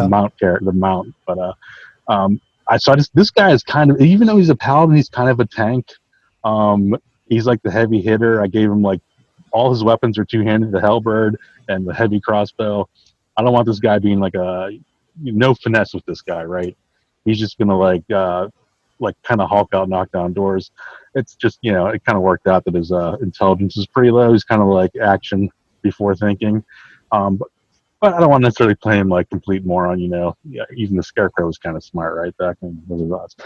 Speaker 5: mount character, the mount. But this guy is kind of, even though he's a paladin, he's kind of a tank. He's like the heavy hitter. I gave him like all his weapons are two-handed, the halberd and the heavy crossbow. I don't want this guy being like no finesse with this guy, right? He's just gonna like kind of Hulk out, knock down doors. It's just, it kind of worked out that his intelligence is pretty low. He's kind of like action before thinking. But I don't want to necessarily play him like complete moron, Yeah, even the Scarecrow was kind of smart, right? Back in Wizard of Oz.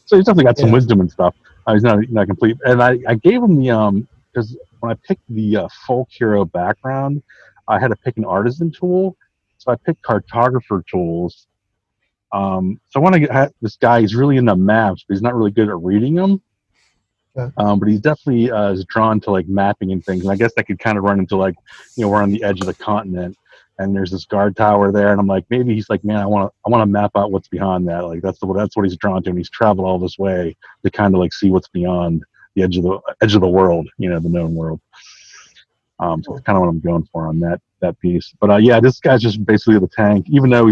Speaker 5: So he's definitely got some wisdom and stuff. He's not complete. And I gave him the because when I picked the folk hero background, I had to pick an artisan tool. So I picked cartographer tools. So I want to get this guy. He's really into maps, but he's not really good at reading them. Okay. But he's definitely is drawn to like mapping and things. And I guess that could kind of run into like, we're on the edge of the continent, and there's this guard tower there, and I'm like, maybe he's like, man, I want to map out what's behind that. Like that's what he's drawn to, and he's traveled all this way to kind of like see what's beyond the edge of the world, the known world. So that's kind of what I'm going for on that piece. But this guy's just basically the tank, even though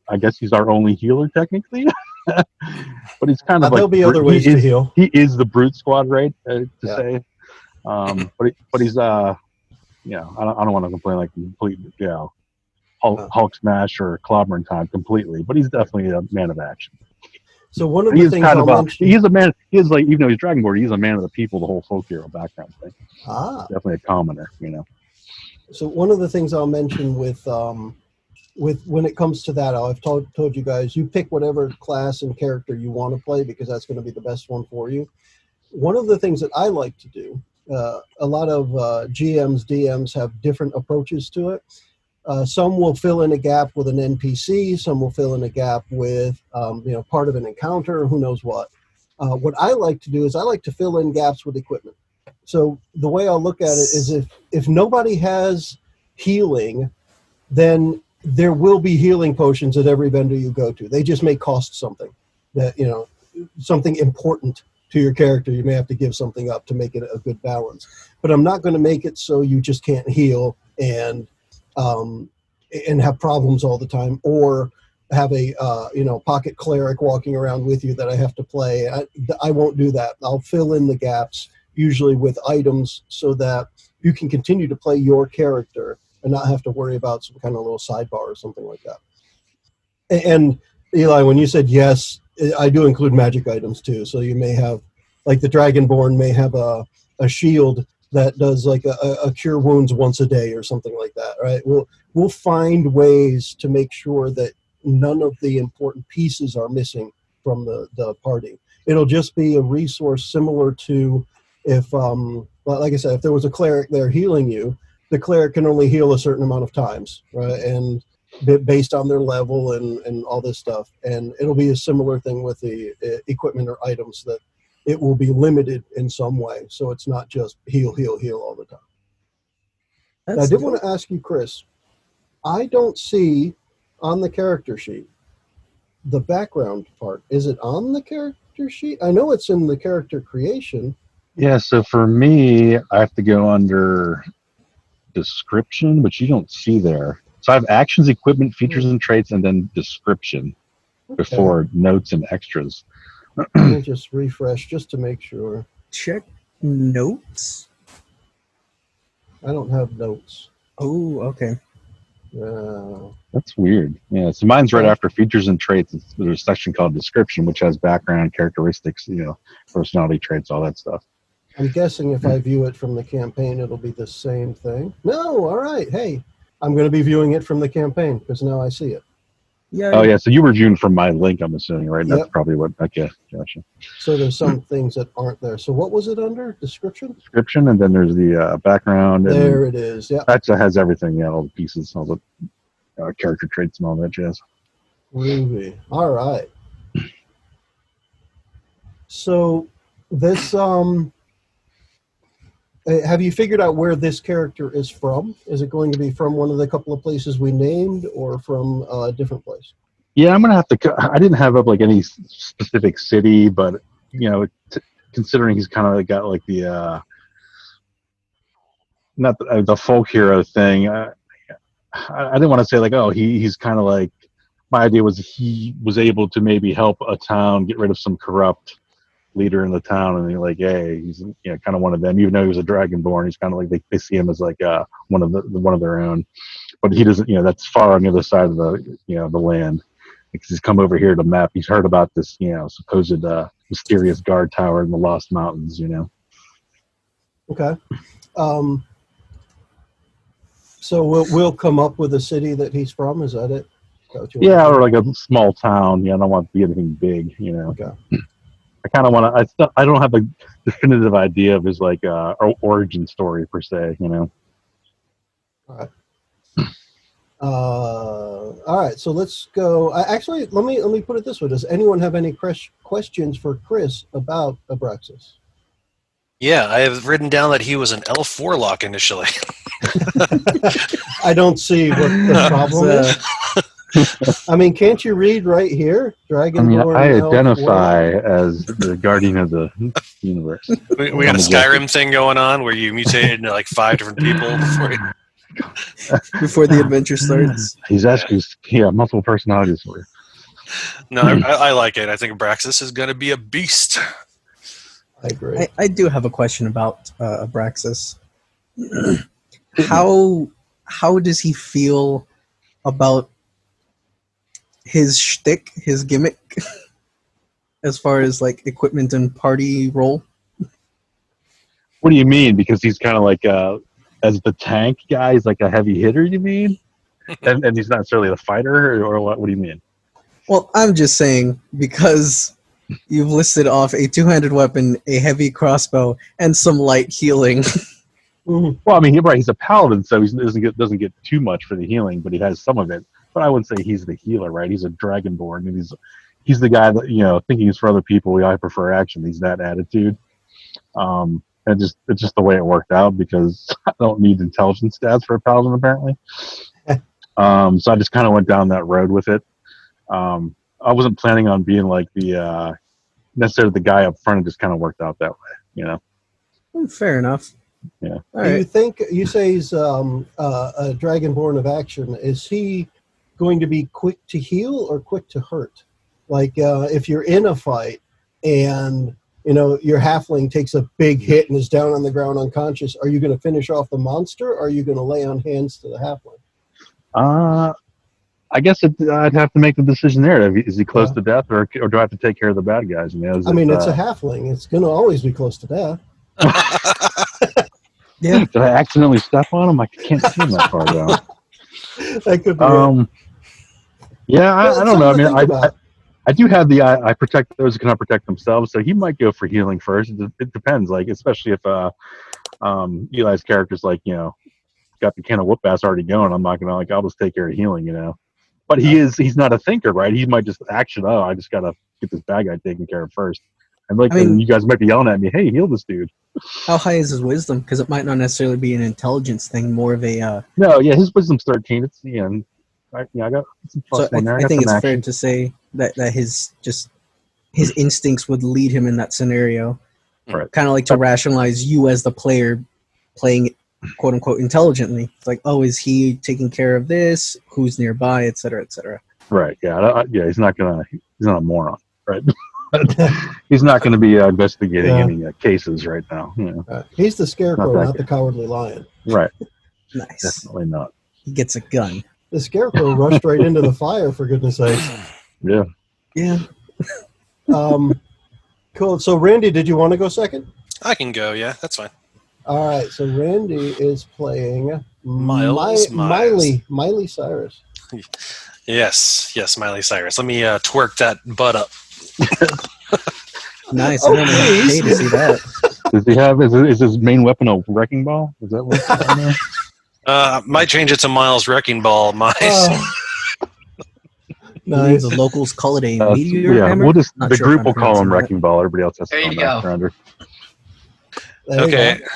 Speaker 5: I guess he's our only healer technically. But he's kind of like,
Speaker 2: there'll be other ways to heal.
Speaker 5: He is the brute squad, right? To say. But he's I don't want to complain like complete Hulk smash or clobbering time completely, but he's definitely a man of action.
Speaker 2: So one of the things I'll mention,
Speaker 5: he's a man. He's like, even though he's Dragonborn, he's a man of the people. The whole folk hero background thing. Definitely a commoner,
Speaker 2: So one of the things I'll mention with when it comes to that, I've told you guys, you pick whatever class and character you want to play because that's going to be the best one for you. One of the things that I like to do, a lot of GMs, DMs have different approaches to it. Some will fill in a gap with an NPC. Some will fill in a gap with, part of an encounter, who knows what. What I like to do is I like to fill in gaps with equipment. So the way I'll look at it is if nobody has healing, then there will be healing potions at every vendor you go to. They just may cost something that, something important to your character. You may have to give something up to make it a good balance. But I'm not going to make it so you just can't heal and have problems all the time, or have a pocket cleric walking around with you that I have to play. I won't do that. I'll fill in the gaps usually with items so that you can continue to play your character and not have to worry about some kind of little sidebar or something like that. And Eli, when you said yes, I do include magic items too. So you may have, like the Dragonborn may have a shield that does like a cure wounds once a day or something like that, right? We'll find ways to make sure that none of the important pieces are missing from the party. It'll just be a resource similar to if, like I said, if there was a cleric there healing you, the cleric can only heal a certain amount of times, right? And based on their level and all this stuff. And it'll be a similar thing with the equipment or items, that it will be limited in some way. So it's not just heal all the time. I did want to ask you, Chris, I don't see on the character sheet the background part. Is it on the character sheet? I know it's in the character creation.
Speaker 5: Yeah, so for me, I have to go under description, which you don't see there. So I have actions, equipment, features and traits, and then description before notes and extras.
Speaker 2: Let me just refresh just to make sure.
Speaker 4: Check notes.
Speaker 2: I don't have notes.
Speaker 4: Oh, okay.
Speaker 5: That's weird. Yeah, so mine's right after features and traits. There's a section called description, which has background, characteristics, personality traits, all that stuff.
Speaker 2: I'm guessing if I view it from the campaign, it'll be the same thing. No, all right. Hey, I'm going to be viewing it from the campaign because now I see it.
Speaker 4: Yeah.
Speaker 5: Oh, yeah. So you were viewing from my link, I'm assuming, right? That's probably what. Okay, gotcha.
Speaker 2: So there's some things that aren't there. So what was it under? Description?
Speaker 5: Description, and then there's the background.
Speaker 2: There it is. Yeah.
Speaker 5: That has everything. Yeah, all the pieces, all the character traits, and all that jazz.
Speaker 2: Groovy. All right. So this have you figured out where this character is from? Is it going to be from one of the couple of places we named, or from a different place?
Speaker 5: Yeah, I'm gonna have to. I didn't have up like any specific city, but considering he's kind of got like the not the folk hero thing. I didn't want to say like, oh, he's kind of like. My idea was he was able to maybe help a town get rid of some corrupt leader in the town, and they're like, hey, he's kind of one of them. Even though he was a dragonborn, he's kind of like they see him as like one of their own. But he doesn't. That's far on the other side of the land. Because he's come over here to map. He's heard about this supposed mysterious guard tower in the Lost Mountains.
Speaker 2: Okay. So we'll come up with a city that he's from. Is that it?
Speaker 5: Yeah, or like a small town. I don't want it to be anything big.
Speaker 2: Okay.
Speaker 5: I kind of want to. I don't have a definitive idea of his like origin story per se.
Speaker 2: All right. All right. So let's go. Actually, let me put it this way: does anyone have any questions for Chris about Abraxas?
Speaker 6: Yeah, I have written down that he was an elf warlock initially.
Speaker 2: I don't see what the problem is. I mean, can't you read right here? Dragonborn.
Speaker 5: I identify as the guardian of the universe.
Speaker 6: We got a Skyrim thing going on where you mutated into like 5 different people
Speaker 4: before the adventure starts.
Speaker 5: He's actually multiple personalities for you.
Speaker 6: No, I like it. I think Abraxas is going to be a beast.
Speaker 2: I agree.
Speaker 4: I do have a question about Abraxas. How does he feel about his shtick, his gimmick, as far as like equipment and party role?
Speaker 5: What do you mean? Because he's kind of like as the tank guy, he's like a heavy hitter. You mean? and he's not necessarily the fighter, or what? What do you mean?
Speaker 4: Well, I'm just saying because you've listed off a two-handed weapon, a heavy crossbow, and some light healing.
Speaker 5: Well, I mean, he's a paladin, so he doesn't get too much for the healing, but he has some of it. But I wouldn't say he's the healer, right? He's a dragonborn, and he's the guy that thinking he's for other people. I prefer action. He's that attitude. And it's just the way it worked out because I don't need intelligence stats for a paladin apparently. So I just kind of went down that road with it. I wasn't planning on being like the necessarily the guy up front. It just kind of worked out that way,
Speaker 4: Fair enough.
Speaker 5: Yeah.
Speaker 4: All
Speaker 2: Do
Speaker 4: right.
Speaker 2: you think you say he's a dragonborn of action? Is he going to be quick to heal or quick to hurt? Like if you're in a fight and your halfling takes a big hit and is down on the ground unconscious, are you going to finish off the monster, or are you going to lay on hands to the halfling?
Speaker 5: I guess I'd have to make the decision there. Is he close to death, or do I have to take care of the bad guys?
Speaker 2: It's a halfling. It's going to always be close to death.
Speaker 4: Yeah.
Speaker 5: Did I accidentally step on him? I can't see him that far down.
Speaker 2: That could be
Speaker 5: Yeah, I don't know. I mean, I do have I protect those who cannot protect themselves, so he might go for healing first. It depends, like especially if Eli's character's like got the can of whoop ass already going. I'm not gonna I'll just take care of healing, But he's not a thinker, right? He might just action. Oh, I just gotta get this bad guy taken care of first. And you guys might be yelling at me, hey, heal this dude.
Speaker 4: How high is his wisdom? Because it might not necessarily be an intelligence thing, more of a...
Speaker 5: No, yeah, his wisdom's 13. It's the end. I got some plus
Speaker 4: so
Speaker 5: in there.
Speaker 4: I think it's
Speaker 5: action.
Speaker 4: fair to say that his instincts would lead him in that scenario.
Speaker 5: Right.
Speaker 4: Kind of like to rationalize you as the player playing quote unquote intelligently. It's like, oh, is he taking care of this? Who's nearby, et cetera, et cetera.
Speaker 5: Right. Yeah. He's not a moron. Right. He's not going to be investigating any cases right now.
Speaker 2: He's the scarecrow, not the cowardly lion.
Speaker 5: Right.
Speaker 4: Nice.
Speaker 5: Definitely not.
Speaker 4: He gets a gun.
Speaker 2: The scarecrow rushed right into the fire, for goodness sakes.
Speaker 5: Yeah.
Speaker 4: Yeah.
Speaker 2: Cool. So, Randy, did you want to go second?
Speaker 6: I can go. Yeah, that's fine.
Speaker 2: All right. So, Randy is playing
Speaker 6: Miles.
Speaker 2: Miley Cyrus.
Speaker 6: Yes, Miley Cyrus. Let me twerk that butt up.
Speaker 4: Nice. I don't pay to see that.
Speaker 5: Does he have? Is his main weapon a wrecking ball? Is that what?
Speaker 6: Might change it to Miles Wrecking Ball.
Speaker 2: Nice.
Speaker 4: The locals call it a meteor hammer.
Speaker 5: We'll just
Speaker 4: Not
Speaker 5: the
Speaker 4: sure
Speaker 5: group
Speaker 4: if
Speaker 5: will
Speaker 4: I'm
Speaker 5: call him
Speaker 4: pronouncing
Speaker 5: Wrecking Ball. Everybody else has to
Speaker 3: There
Speaker 5: call
Speaker 3: you
Speaker 5: him
Speaker 3: go.
Speaker 5: Rounder.
Speaker 2: There you
Speaker 6: Okay.
Speaker 2: go.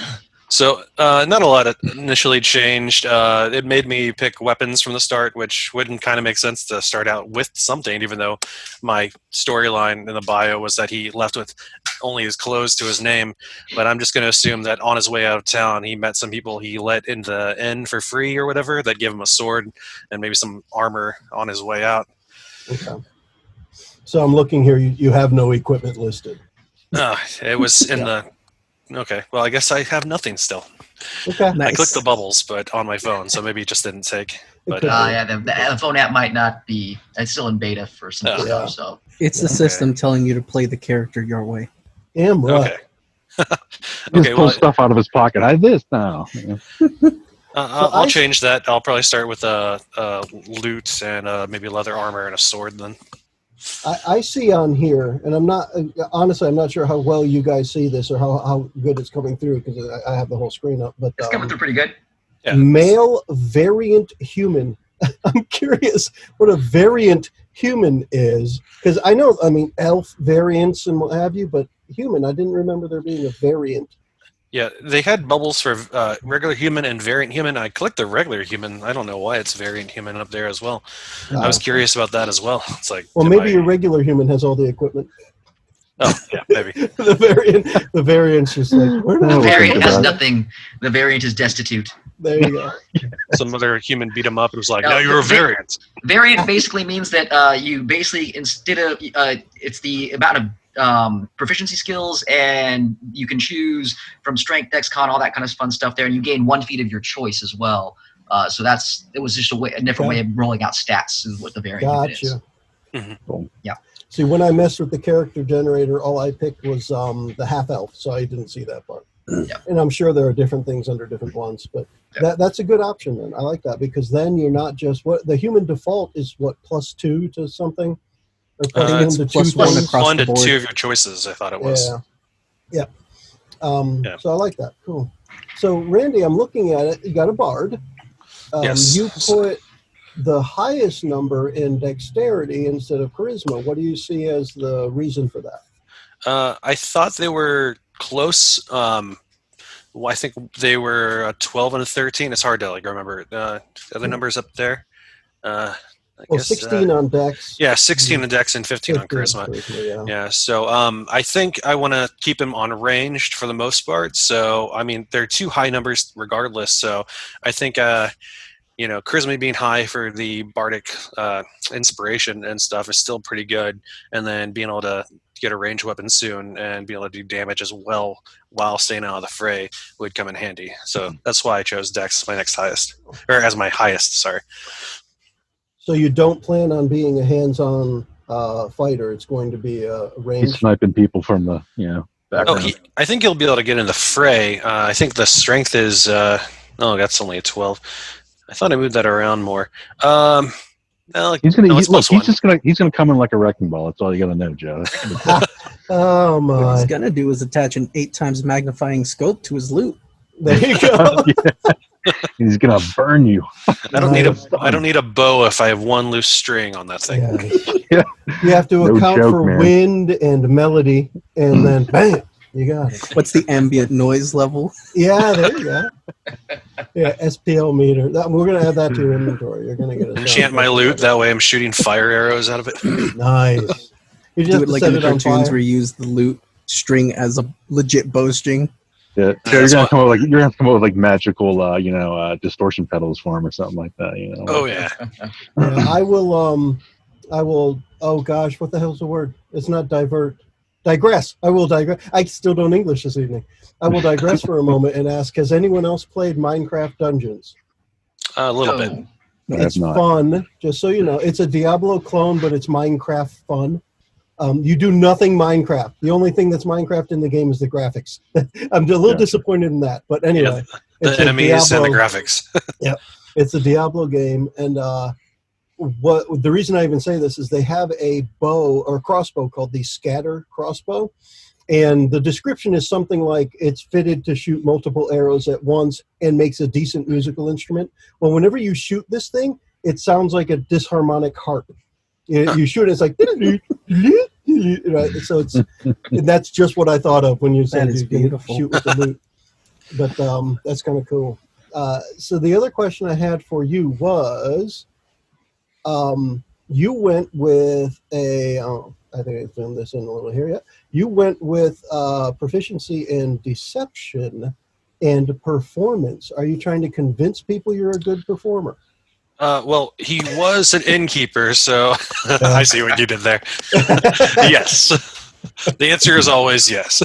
Speaker 6: So not a lot initially changed. It made me pick weapons from the start, which wouldn't kind of make sense to start out with something, even though my storyline in the bio was that he left with only his clothes to his name. But I'm just going to assume that on his way out of town, he met some people he let in the inn for free or whatever that gave him a sword and maybe some armor on his way out.
Speaker 2: Okay. So I'm looking here. You have no equipment listed.
Speaker 6: It was in the... Okay, well, I guess I have nothing still.
Speaker 2: Okay.
Speaker 6: Nice. I clicked the bubbles, but on my phone, so maybe it just didn't take. But
Speaker 3: yeah, the phone app might not be. It's still in beta for some stuff. So
Speaker 4: it's the system telling you to play the character your way.
Speaker 2: Damn right.
Speaker 6: Okay.
Speaker 5: Just pull stuff out of his pocket. I have this now.
Speaker 6: I'll change that. I'll probably start with loot and maybe leather armor and a sword then.
Speaker 2: I see on here, and I'm not sure how well you guys see this or how good it's coming through because I have the whole screen up. But
Speaker 3: it's coming through pretty good.
Speaker 6: Yeah.
Speaker 2: Male variant human. I'm curious what a variant human is because I mean, elf variants and what have you, but human, I didn't remember there being a variant.
Speaker 6: Yeah, they had bubbles for regular human and variant human. I clicked the regular human. I don't know why it's variant human up there as well. I was curious about that as well. It's like,
Speaker 2: well, maybe your regular human has all the equipment.
Speaker 6: Oh, yeah, maybe.
Speaker 2: the variant's just like,
Speaker 3: the variant has nothing. The variant is destitute.
Speaker 2: There you go.
Speaker 6: Some other human beat him up and was like, no, you're a variant.
Speaker 3: Variant basically means that you basically, instead of, it's the amount of proficiency skills, and you can choose from strength, dex, con, all that kind of fun stuff there, and you gain 1 feat of your choice as well. So it was just a different way of rolling out stats is what the variant is.
Speaker 6: Mm-hmm.
Speaker 3: Yeah.
Speaker 2: See, when I messed with the character generator, all I picked was the half elf, so I didn't see that part.
Speaker 3: Yeah.
Speaker 2: And I'm sure there are different things under different ones, but that's a good option then. I like that because then you're not just the human default is +2 to something. Or
Speaker 6: it's
Speaker 4: +1 across
Speaker 6: one
Speaker 4: the
Speaker 6: to
Speaker 4: board.
Speaker 6: 2 of your choices, I thought it was.
Speaker 2: Yeah. So I like that. Cool. So Randy, I'm looking at it. You got a bard.
Speaker 6: Yes.
Speaker 2: You put the highest number in dexterity instead of charisma. What do you see as the reason for that?
Speaker 6: I thought they were close. I think they were a 12 and a 13. It's hard to remember. Are the numbers up there? I guess,
Speaker 2: 16 on dex.
Speaker 6: Yeah, 16 on dex and 15 on charisma. Yeah. So I think I want to keep him on ranged for the most part. So, I mean, they're 2 high numbers regardless. So I think, charisma being high for the bardic inspiration and stuff is still pretty good. And then being able to get a ranged weapon soon and be able to do damage as well while staying out of the fray would come in handy. So that's why I chose dex as my next highest, or as my highest, sorry.
Speaker 2: So you don't plan on being a hands-on fighter. It's going to be a range.
Speaker 5: He's sniping people from the background.
Speaker 6: I think he'll be able to get in the fray. I think the strength is that's only a 12. I thought I moved that around more. He's gonna come in like a wrecking ball. That's all you gotta know, Joe.
Speaker 2: Oh my!
Speaker 4: What he's gonna do is attach an 8 times magnifying scope to his loot.
Speaker 2: There you go.
Speaker 5: He's gonna burn you.
Speaker 6: I don't need a bow if I have 1 loose string on that thing.
Speaker 2: Yeah. You have to account for
Speaker 5: man.
Speaker 2: wind and melody, and then bam, you got it.
Speaker 4: What's the ambient noise level?
Speaker 2: Yeah, there you go. Yeah, SPL meter. We're gonna add that to your inventory. You're gonna get a
Speaker 6: Enchant my loot. That way, I'm shooting fire arrows out of it.
Speaker 2: Nice. You just
Speaker 4: Do it like in the cartoons where you use the loot string as a legit bowstring.
Speaker 5: Yeah, so you're gonna come up with magical, distortion pedals for him or something like that.
Speaker 6: Oh yeah.
Speaker 2: I will. Oh gosh, what the hell's the word? It's not divert. Digress. I will digress. I still don't English this evening. I will digress for a moment and ask: has anyone else played Minecraft Dungeons?
Speaker 6: A little bit.
Speaker 2: It's fun. Just so you know, it's a Diablo clone, but it's Minecraft fun. You do nothing Minecraft. The only thing that's Minecraft in the game is the graphics. I'm a little disappointed in that, but anyway.
Speaker 6: Yeah, the enemies and the graphics.
Speaker 2: Yeah, it's a Diablo game, and the reason I even say this is they have a bow or crossbow called the Scatter crossbow, and the description is something like it's fitted to shoot multiple arrows at once and makes a decent musical instrument. Well, whenever you shoot this thing, it sounds like a disharmonic harp. You shoot it, it's like right? So that's just what I thought of when you said you can shoot with the loot. But that's kind of cool. So the other question I had for you was, you went with I think I zoomed this in a little here. Yeah, you went with proficiency in deception and performance. Are you trying to convince people you're a good performer?
Speaker 6: Well, he was an innkeeper, so I see what you did there. Yes. The answer is always yes.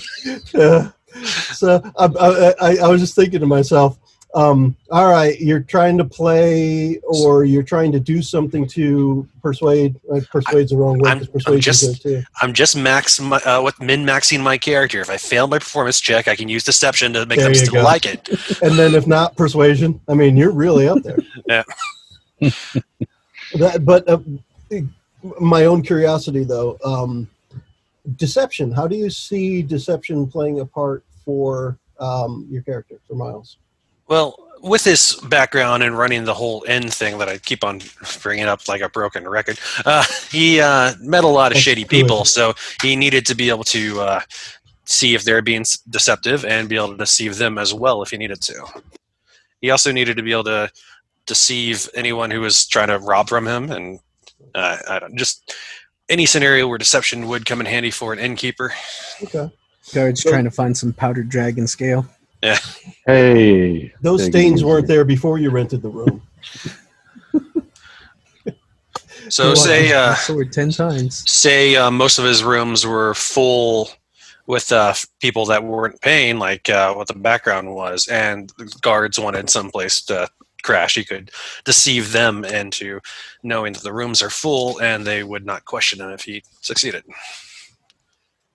Speaker 2: So I was just thinking to myself, all right, you're trying to play or you're trying to do something to persuade. Persuade's the wrong word.
Speaker 6: I'm just min-maxing my character. If I fail my performance check, I can use deception to make them still like it.
Speaker 2: And then if not persuasion, I mean, you're really up there.
Speaker 6: Yeah.
Speaker 2: But my own curiosity, though, deception. How do you see deception playing a part for your character, for Miles?
Speaker 6: Well, with his background and running the whole end thing that I keep on bringing up like a broken record, he met a lot of shady people, so he needed to be able to see if they're being deceptive and be able to deceive them as well if he needed to. He also needed to be able to deceive anyone who was trying to rob from him, and just any scenario where deception would come in handy for an innkeeper.
Speaker 2: Okay.
Speaker 4: Guards trying to find some powdered dragon scale.
Speaker 6: Yeah.
Speaker 5: Hey.
Speaker 2: Those stains weren't there before you rented the room.
Speaker 6: So say
Speaker 4: sword 10 times.
Speaker 6: Say most of his rooms were full with people that weren't paying, like what the background was, and the guards wanted someplace to crash. He could deceive them into knowing that the rooms are full, and they would not question him if he succeeded.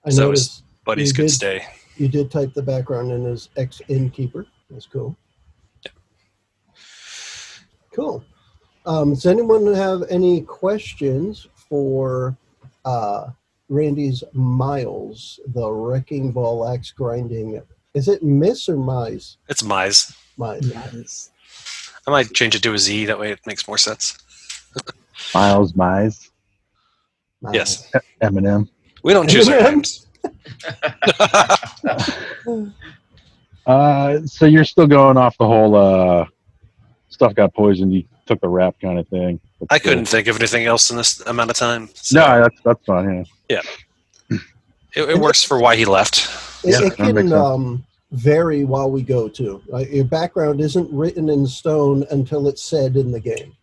Speaker 6: So his buddies could stay.
Speaker 2: You did type the background in as ex-innkeeper. That's cool.
Speaker 6: Yeah.
Speaker 2: Cool. Does anyone have any questions for Randy's Miles, the wrecking ball axe grinding? Is it Miss or Mise?
Speaker 6: It's Mise.
Speaker 2: Mise.
Speaker 6: I might change it to a Z. That way it makes more sense.
Speaker 5: Miles, Mise.
Speaker 6: Yes.
Speaker 5: Eminem.
Speaker 6: We don't choose our names.
Speaker 5: So you're still going off the whole stuff got poisoned, you took the rap kind of thing.
Speaker 6: I couldn't think of anything else in this amount of time. So.
Speaker 5: No, that's fine.
Speaker 6: Yeah. It works for why he left.
Speaker 2: It can vary while we go too. Right? Your background isn't written in stone until it's said in the game.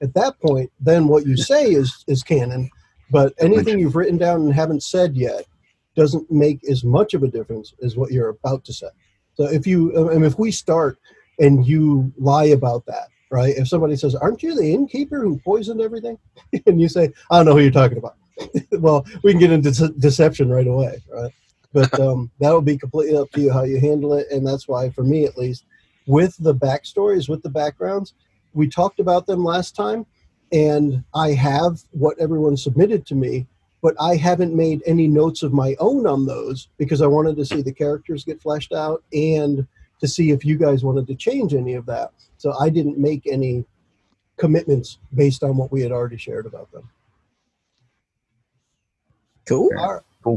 Speaker 2: At that point, then what you say is canon, but anything you've written down and haven't said yet doesn't make as much of a difference as what you're about to say. So if we start and you lie about that, right? If somebody says, "Aren't you the innkeeper who poisoned everything?" and you say, "I don't know who you're talking about," well, we can get into deception right away, right? But that'll be completely up to you how you handle it, and that's why, for me at least, with the backstories, with the backgrounds, we talked about them last time, and I have what everyone submitted to me, but I haven't made any notes of my own on those because I wanted to see the characters get fleshed out and to see if you guys wanted to change any of that. So I didn't make any commitments based on what we had already shared about them.
Speaker 4: Cool.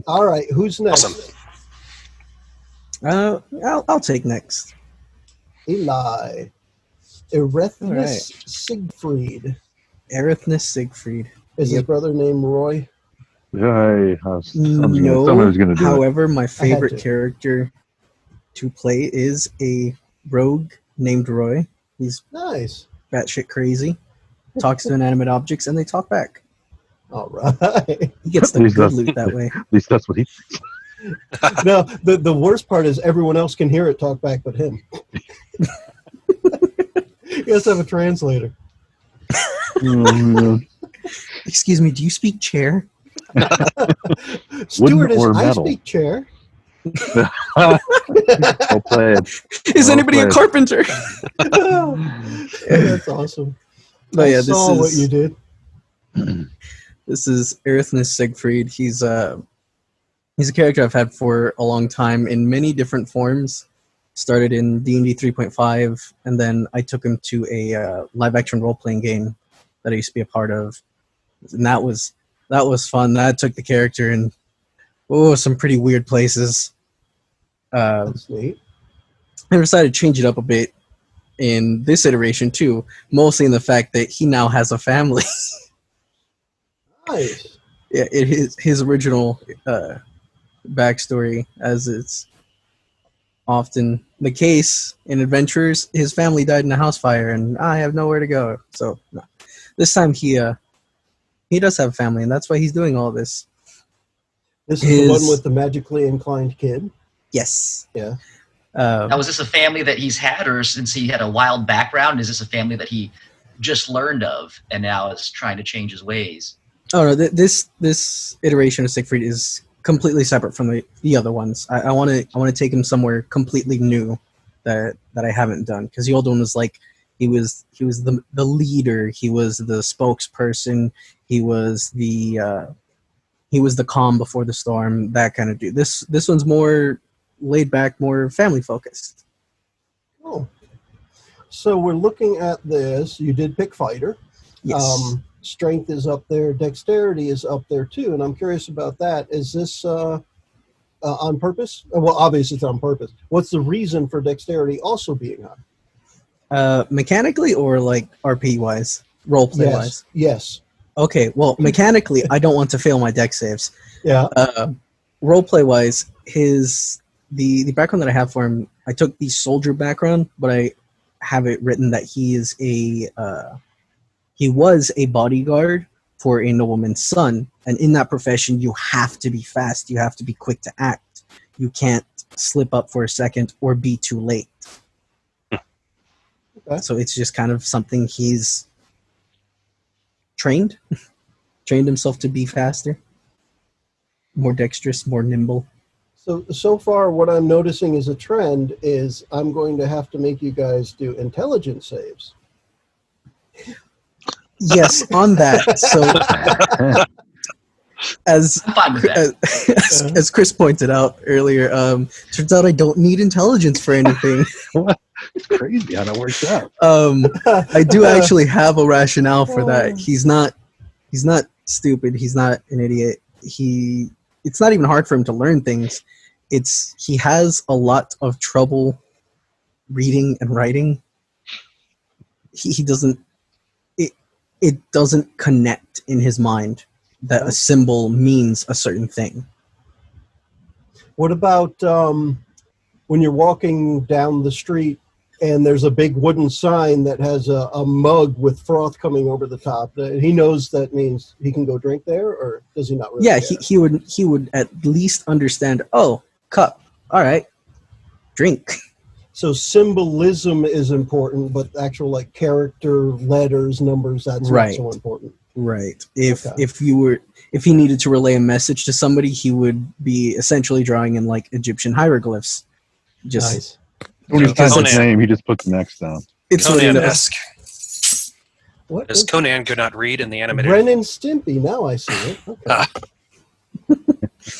Speaker 2: All right. Who's next?
Speaker 6: Awesome.
Speaker 4: I'll take next.
Speaker 2: Eli. Erethmus Siegfried.
Speaker 4: Erethmus Siegfried.
Speaker 2: Is his brother named Roy?
Speaker 5: Yeah, someone was going to do
Speaker 4: however, my favorite character to play is a rogue named Roy. He's
Speaker 2: nice.
Speaker 4: Batshit crazy. Talks to inanimate objects, and they talk back.
Speaker 2: All right.
Speaker 4: He gets the good loot that way.
Speaker 5: At least that's what he thinks.
Speaker 2: No, the worst part is everyone else can hear it talk back but him. He has to have a translator.
Speaker 4: Excuse me, do you speak chair?
Speaker 2: Stewardess, I speak chair.
Speaker 5: Well played.
Speaker 4: Is anybody a carpenter?
Speaker 2: That's awesome.
Speaker 4: But yeah,
Speaker 2: I saw what you did.
Speaker 4: This is Erethmus Siegfried. He's a character I've had for a long time in many different forms. Started in D&D 3.5, and then I took him to a live-action role-playing game that I used to be a part of, and that was fun. That took the character in some pretty weird places.
Speaker 2: That's neat.
Speaker 4: I decided to change it up a bit in this iteration too, mostly in the fact that he now has a family.
Speaker 2: Nice.
Speaker 4: Yeah, his original backstory, as it's often the case in adventures, his family died in a house fire, and I have nowhere to go. So no. This time he does have a family, and that's why he's doing all this.
Speaker 2: This is the one with the magically inclined kid?
Speaker 4: Yes.
Speaker 2: Yeah.
Speaker 3: Now, is this a family that he's had, or since he had a wild background, is this a family that he just learned of and now is trying to change his ways?
Speaker 4: Oh no, this iteration of Siegfried is completely separate from the other ones. I want to take him somewhere completely new that I haven't done, because the old one was like he was the leader, he was the spokesperson, he was the calm before the storm, that kind of dude. This one's more laid back, more family focused.
Speaker 2: Oh, so we're looking at this. You did pick fighter.
Speaker 4: Yes.
Speaker 2: Strength is up there. Dexterity is up there too. And I'm curious about that. Is this on purpose? Well, obviously it's on purpose. What's the reason for dexterity also being high?
Speaker 4: Mechanically or like RP wise, roleplay wise?
Speaker 2: Yes.
Speaker 4: Okay. Well, mechanically, I don't want to fail my dex saves.
Speaker 2: Yeah.
Speaker 4: Roleplay wise, the background that I have for him, I took the soldier background, but I have it written that he was a bodyguard for a nobleman's son, and in that profession, you have to be fast. You have to be quick to act. You can't slip up for a second or be too late.
Speaker 2: Okay.
Speaker 4: So it's just kind of something he's trained himself to be faster, more dexterous, more nimble.
Speaker 2: So far, what I'm noticing as a trend is I'm going to have to make you guys do intelligence saves.
Speaker 4: Yes, on that. So, as
Speaker 3: I'm fine with that.
Speaker 4: as Chris pointed out earlier, turns out I don't need intelligence for anything.
Speaker 5: It's crazy how that works out.
Speaker 4: I do actually have a rationale for that. He's not stupid. He's not an idiot. It's not even hard for him to learn things. He has a lot of trouble reading and writing. He doesn't. It doesn't connect in his mind that a symbol means a certain thing.
Speaker 2: What about when you're walking down the street and there's a big wooden sign that has a mug with froth coming over the top? He knows that means he can go drink there, or does he not really?
Speaker 4: Yeah,
Speaker 2: care?
Speaker 4: he would at least understand. Oh, cup. All right, drink.
Speaker 2: So symbolism is important, but actual like character, letters, numbers, that's not so important.
Speaker 4: Right. If he needed to relay a message to somebody, he would be essentially drawing in like Egyptian hieroglyphs. Just
Speaker 2: Nice.
Speaker 5: When he finds his name, he just puts the X down.
Speaker 4: It's
Speaker 6: Conan-esque.
Speaker 2: What?
Speaker 6: As Conan could not read in the animated.
Speaker 2: Ren and Stimpy. Now I see it. Okay.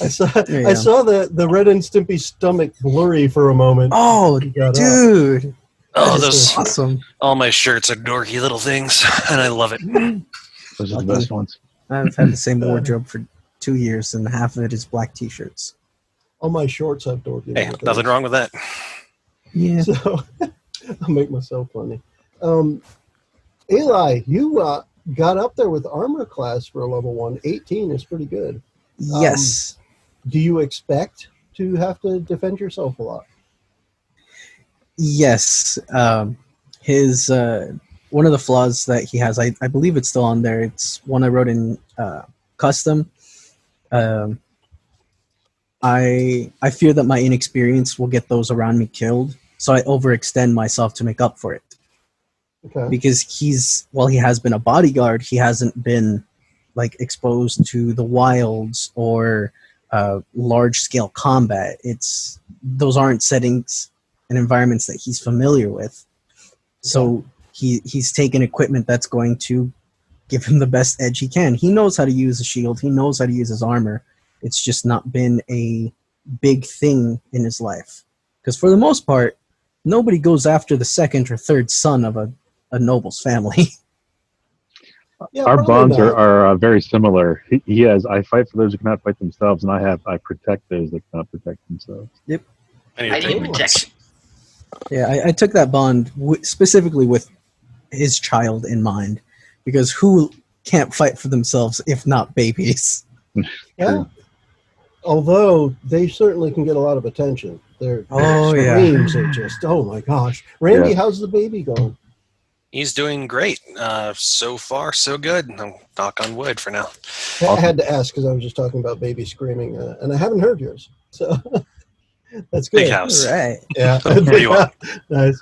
Speaker 2: I saw the Ren and Stimpy stomach blurry for a moment.
Speaker 4: Oh, dude.
Speaker 6: Oh,
Speaker 4: those awesome.
Speaker 6: All my shirts are dorky little things, and I love it.
Speaker 5: Those are the best ones.
Speaker 4: I've had the same wardrobe for 2 years, and half of it is black T-shirts.
Speaker 2: All my shorts have dorky.
Speaker 6: Hey, nothing wrong with that.
Speaker 4: Yeah.
Speaker 2: So I'll make myself funny. Eli, you got up there with armor class for a level 1. 18 is pretty good.
Speaker 4: Yes.
Speaker 2: Do you expect to have to defend yourself a lot?
Speaker 4: Yes. His one of the flaws that he has, I believe it's still on there. It's one I wrote in custom. I fear that my inexperience will get those around me killed, so I overextend myself to make up for it.
Speaker 2: Okay.
Speaker 4: Because while he has been a bodyguard, he hasn't been like exposed to the wilds or large scale combat. Those aren't settings and environments that he's familiar with. So he's taken equipment that's going to give him the best edge he can. He knows how to use a shield. He knows how to use his armor. It's just not been a big thing in his life. Because for the most part, nobody goes after the second or third son of a noble's family.
Speaker 2: Yeah,
Speaker 5: our bonds
Speaker 2: not.
Speaker 5: are very similar. He has, I fight for those who cannot fight themselves, and I protect those that cannot protect themselves.
Speaker 4: Yep.
Speaker 3: I need protection.
Speaker 4: Yeah, I took that bond specifically with his child in mind, because who can't fight for themselves if not babies?
Speaker 2: Yeah. Although they certainly can get a lot of attention. Their
Speaker 4: yeah.
Speaker 2: screams are just, oh my gosh. Randy,
Speaker 5: Yeah.
Speaker 2: how's the baby going?
Speaker 6: He's doing great. So far, so good. Knock on wood for now.
Speaker 2: I had to ask because I was just talking about baby screaming, and I haven't heard yours. So that's good.
Speaker 6: Big house.
Speaker 4: All right.
Speaker 2: Yeah.
Speaker 6: What do you want?
Speaker 2: Nice.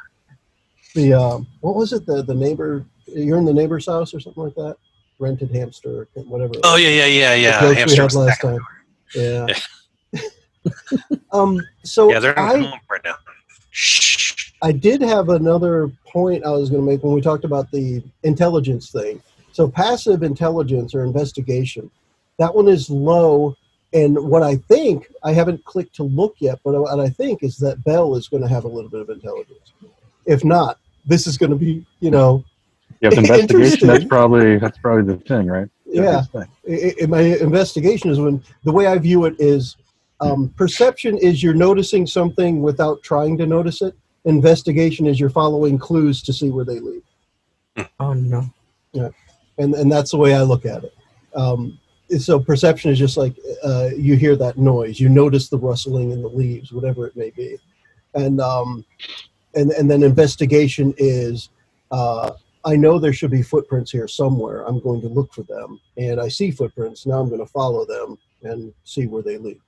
Speaker 2: The what was it? The neighbor. You're in the neighbor's house or something like that. Rented hamster, whatever.
Speaker 6: Oh yeah.
Speaker 2: The jokes we
Speaker 6: Hamster
Speaker 2: had
Speaker 6: was
Speaker 2: last
Speaker 6: the
Speaker 2: time. Yeah.
Speaker 6: Yeah.
Speaker 2: So
Speaker 6: Yeah, they're in home right now. Shh.
Speaker 2: I did have another point I was going to make when we talked about the intelligence thing. So passive intelligence or investigation, that one is low. And what I think, I haven't clicked to look yet, but what I think is that Belle is going to have a little bit of intelligence. If not, this is going to be,
Speaker 5: Yeah, with investigation, that's probably the thing, right?
Speaker 2: Yeah. My investigation is when the way I view it is perception is you're noticing something without trying to notice it. Investigation is you're following clues to see where they lead.
Speaker 4: Oh no.
Speaker 2: Yeah, and that's the way I look at it. So perception is just like you hear that noise, you notice the rustling in the leaves, whatever it may be, and then investigation is I know there should be footprints here somewhere. I'm going to look for them, and I see footprints. Now I'm going to follow them and see where they lead.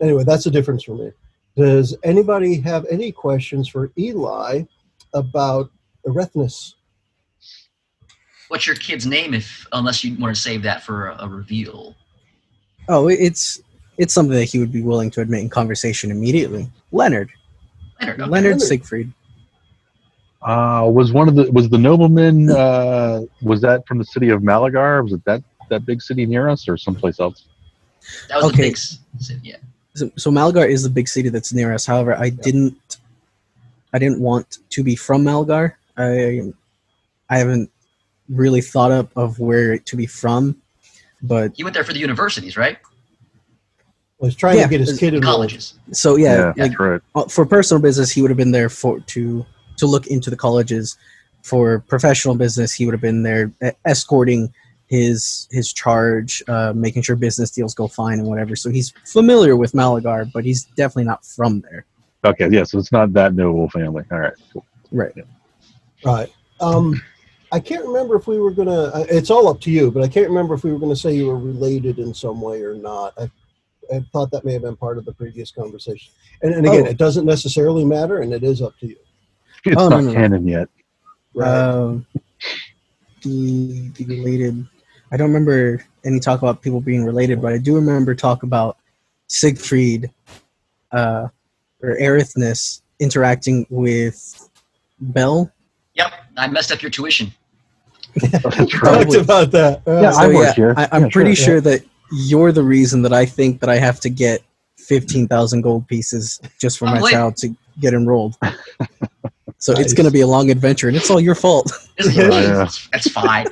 Speaker 2: Anyway, that's the difference for me. Does anybody have any questions for Eli about Erethmus?
Speaker 3: What's your kid's name, unless you want to save that for a reveal?
Speaker 4: Oh, it's something that he would be willing to admit in conversation immediately. Leonard.
Speaker 3: Okay.
Speaker 4: Leonard Siegfried.
Speaker 5: Was the nobleman? Was that from the city of Malagar? Was it that big city near us, or someplace else?
Speaker 3: That was the big city, yeah.
Speaker 4: So Malagar is the big city that's near us. However, I didn't want to be from Malagar. I haven't really thought up of where to be from, but
Speaker 3: He went there for the universities, right?
Speaker 2: Was trying to get his kid enrolled.
Speaker 3: Colleges.
Speaker 4: so
Speaker 5: That's right.
Speaker 4: for personal business, he would have been there to look into the colleges. For professional business, he would have been there escorting his charge, making sure business deals go fine and whatever. So he's familiar with Malagar, but he's definitely not from there.
Speaker 5: Okay, yeah, so it's not that noble family. All right, cool.
Speaker 4: Right.
Speaker 2: Right. I can't remember if we were going to, it's all up to you, but I can't remember if we were going to say you were related in some way or not. I thought that may have been part of the previous conversation. And again, it doesn't necessarily matter, and it is up to you.
Speaker 5: It's not canon yet.
Speaker 2: Right.
Speaker 4: The related, I don't remember any talk about people being related, but I do remember talk about Siegfried or Erethmus interacting with Belle.
Speaker 3: Yep, I messed up your tuition.
Speaker 5: That's
Speaker 2: Talked
Speaker 5: right.
Speaker 2: about that.
Speaker 5: Yeah, I work here.
Speaker 4: I'm pretty sure that you're the reason that I think that I have to get 15,000 gold pieces just for my child to get enrolled. So it's going to be a long adventure, and it's all your fault.
Speaker 3: That's fine.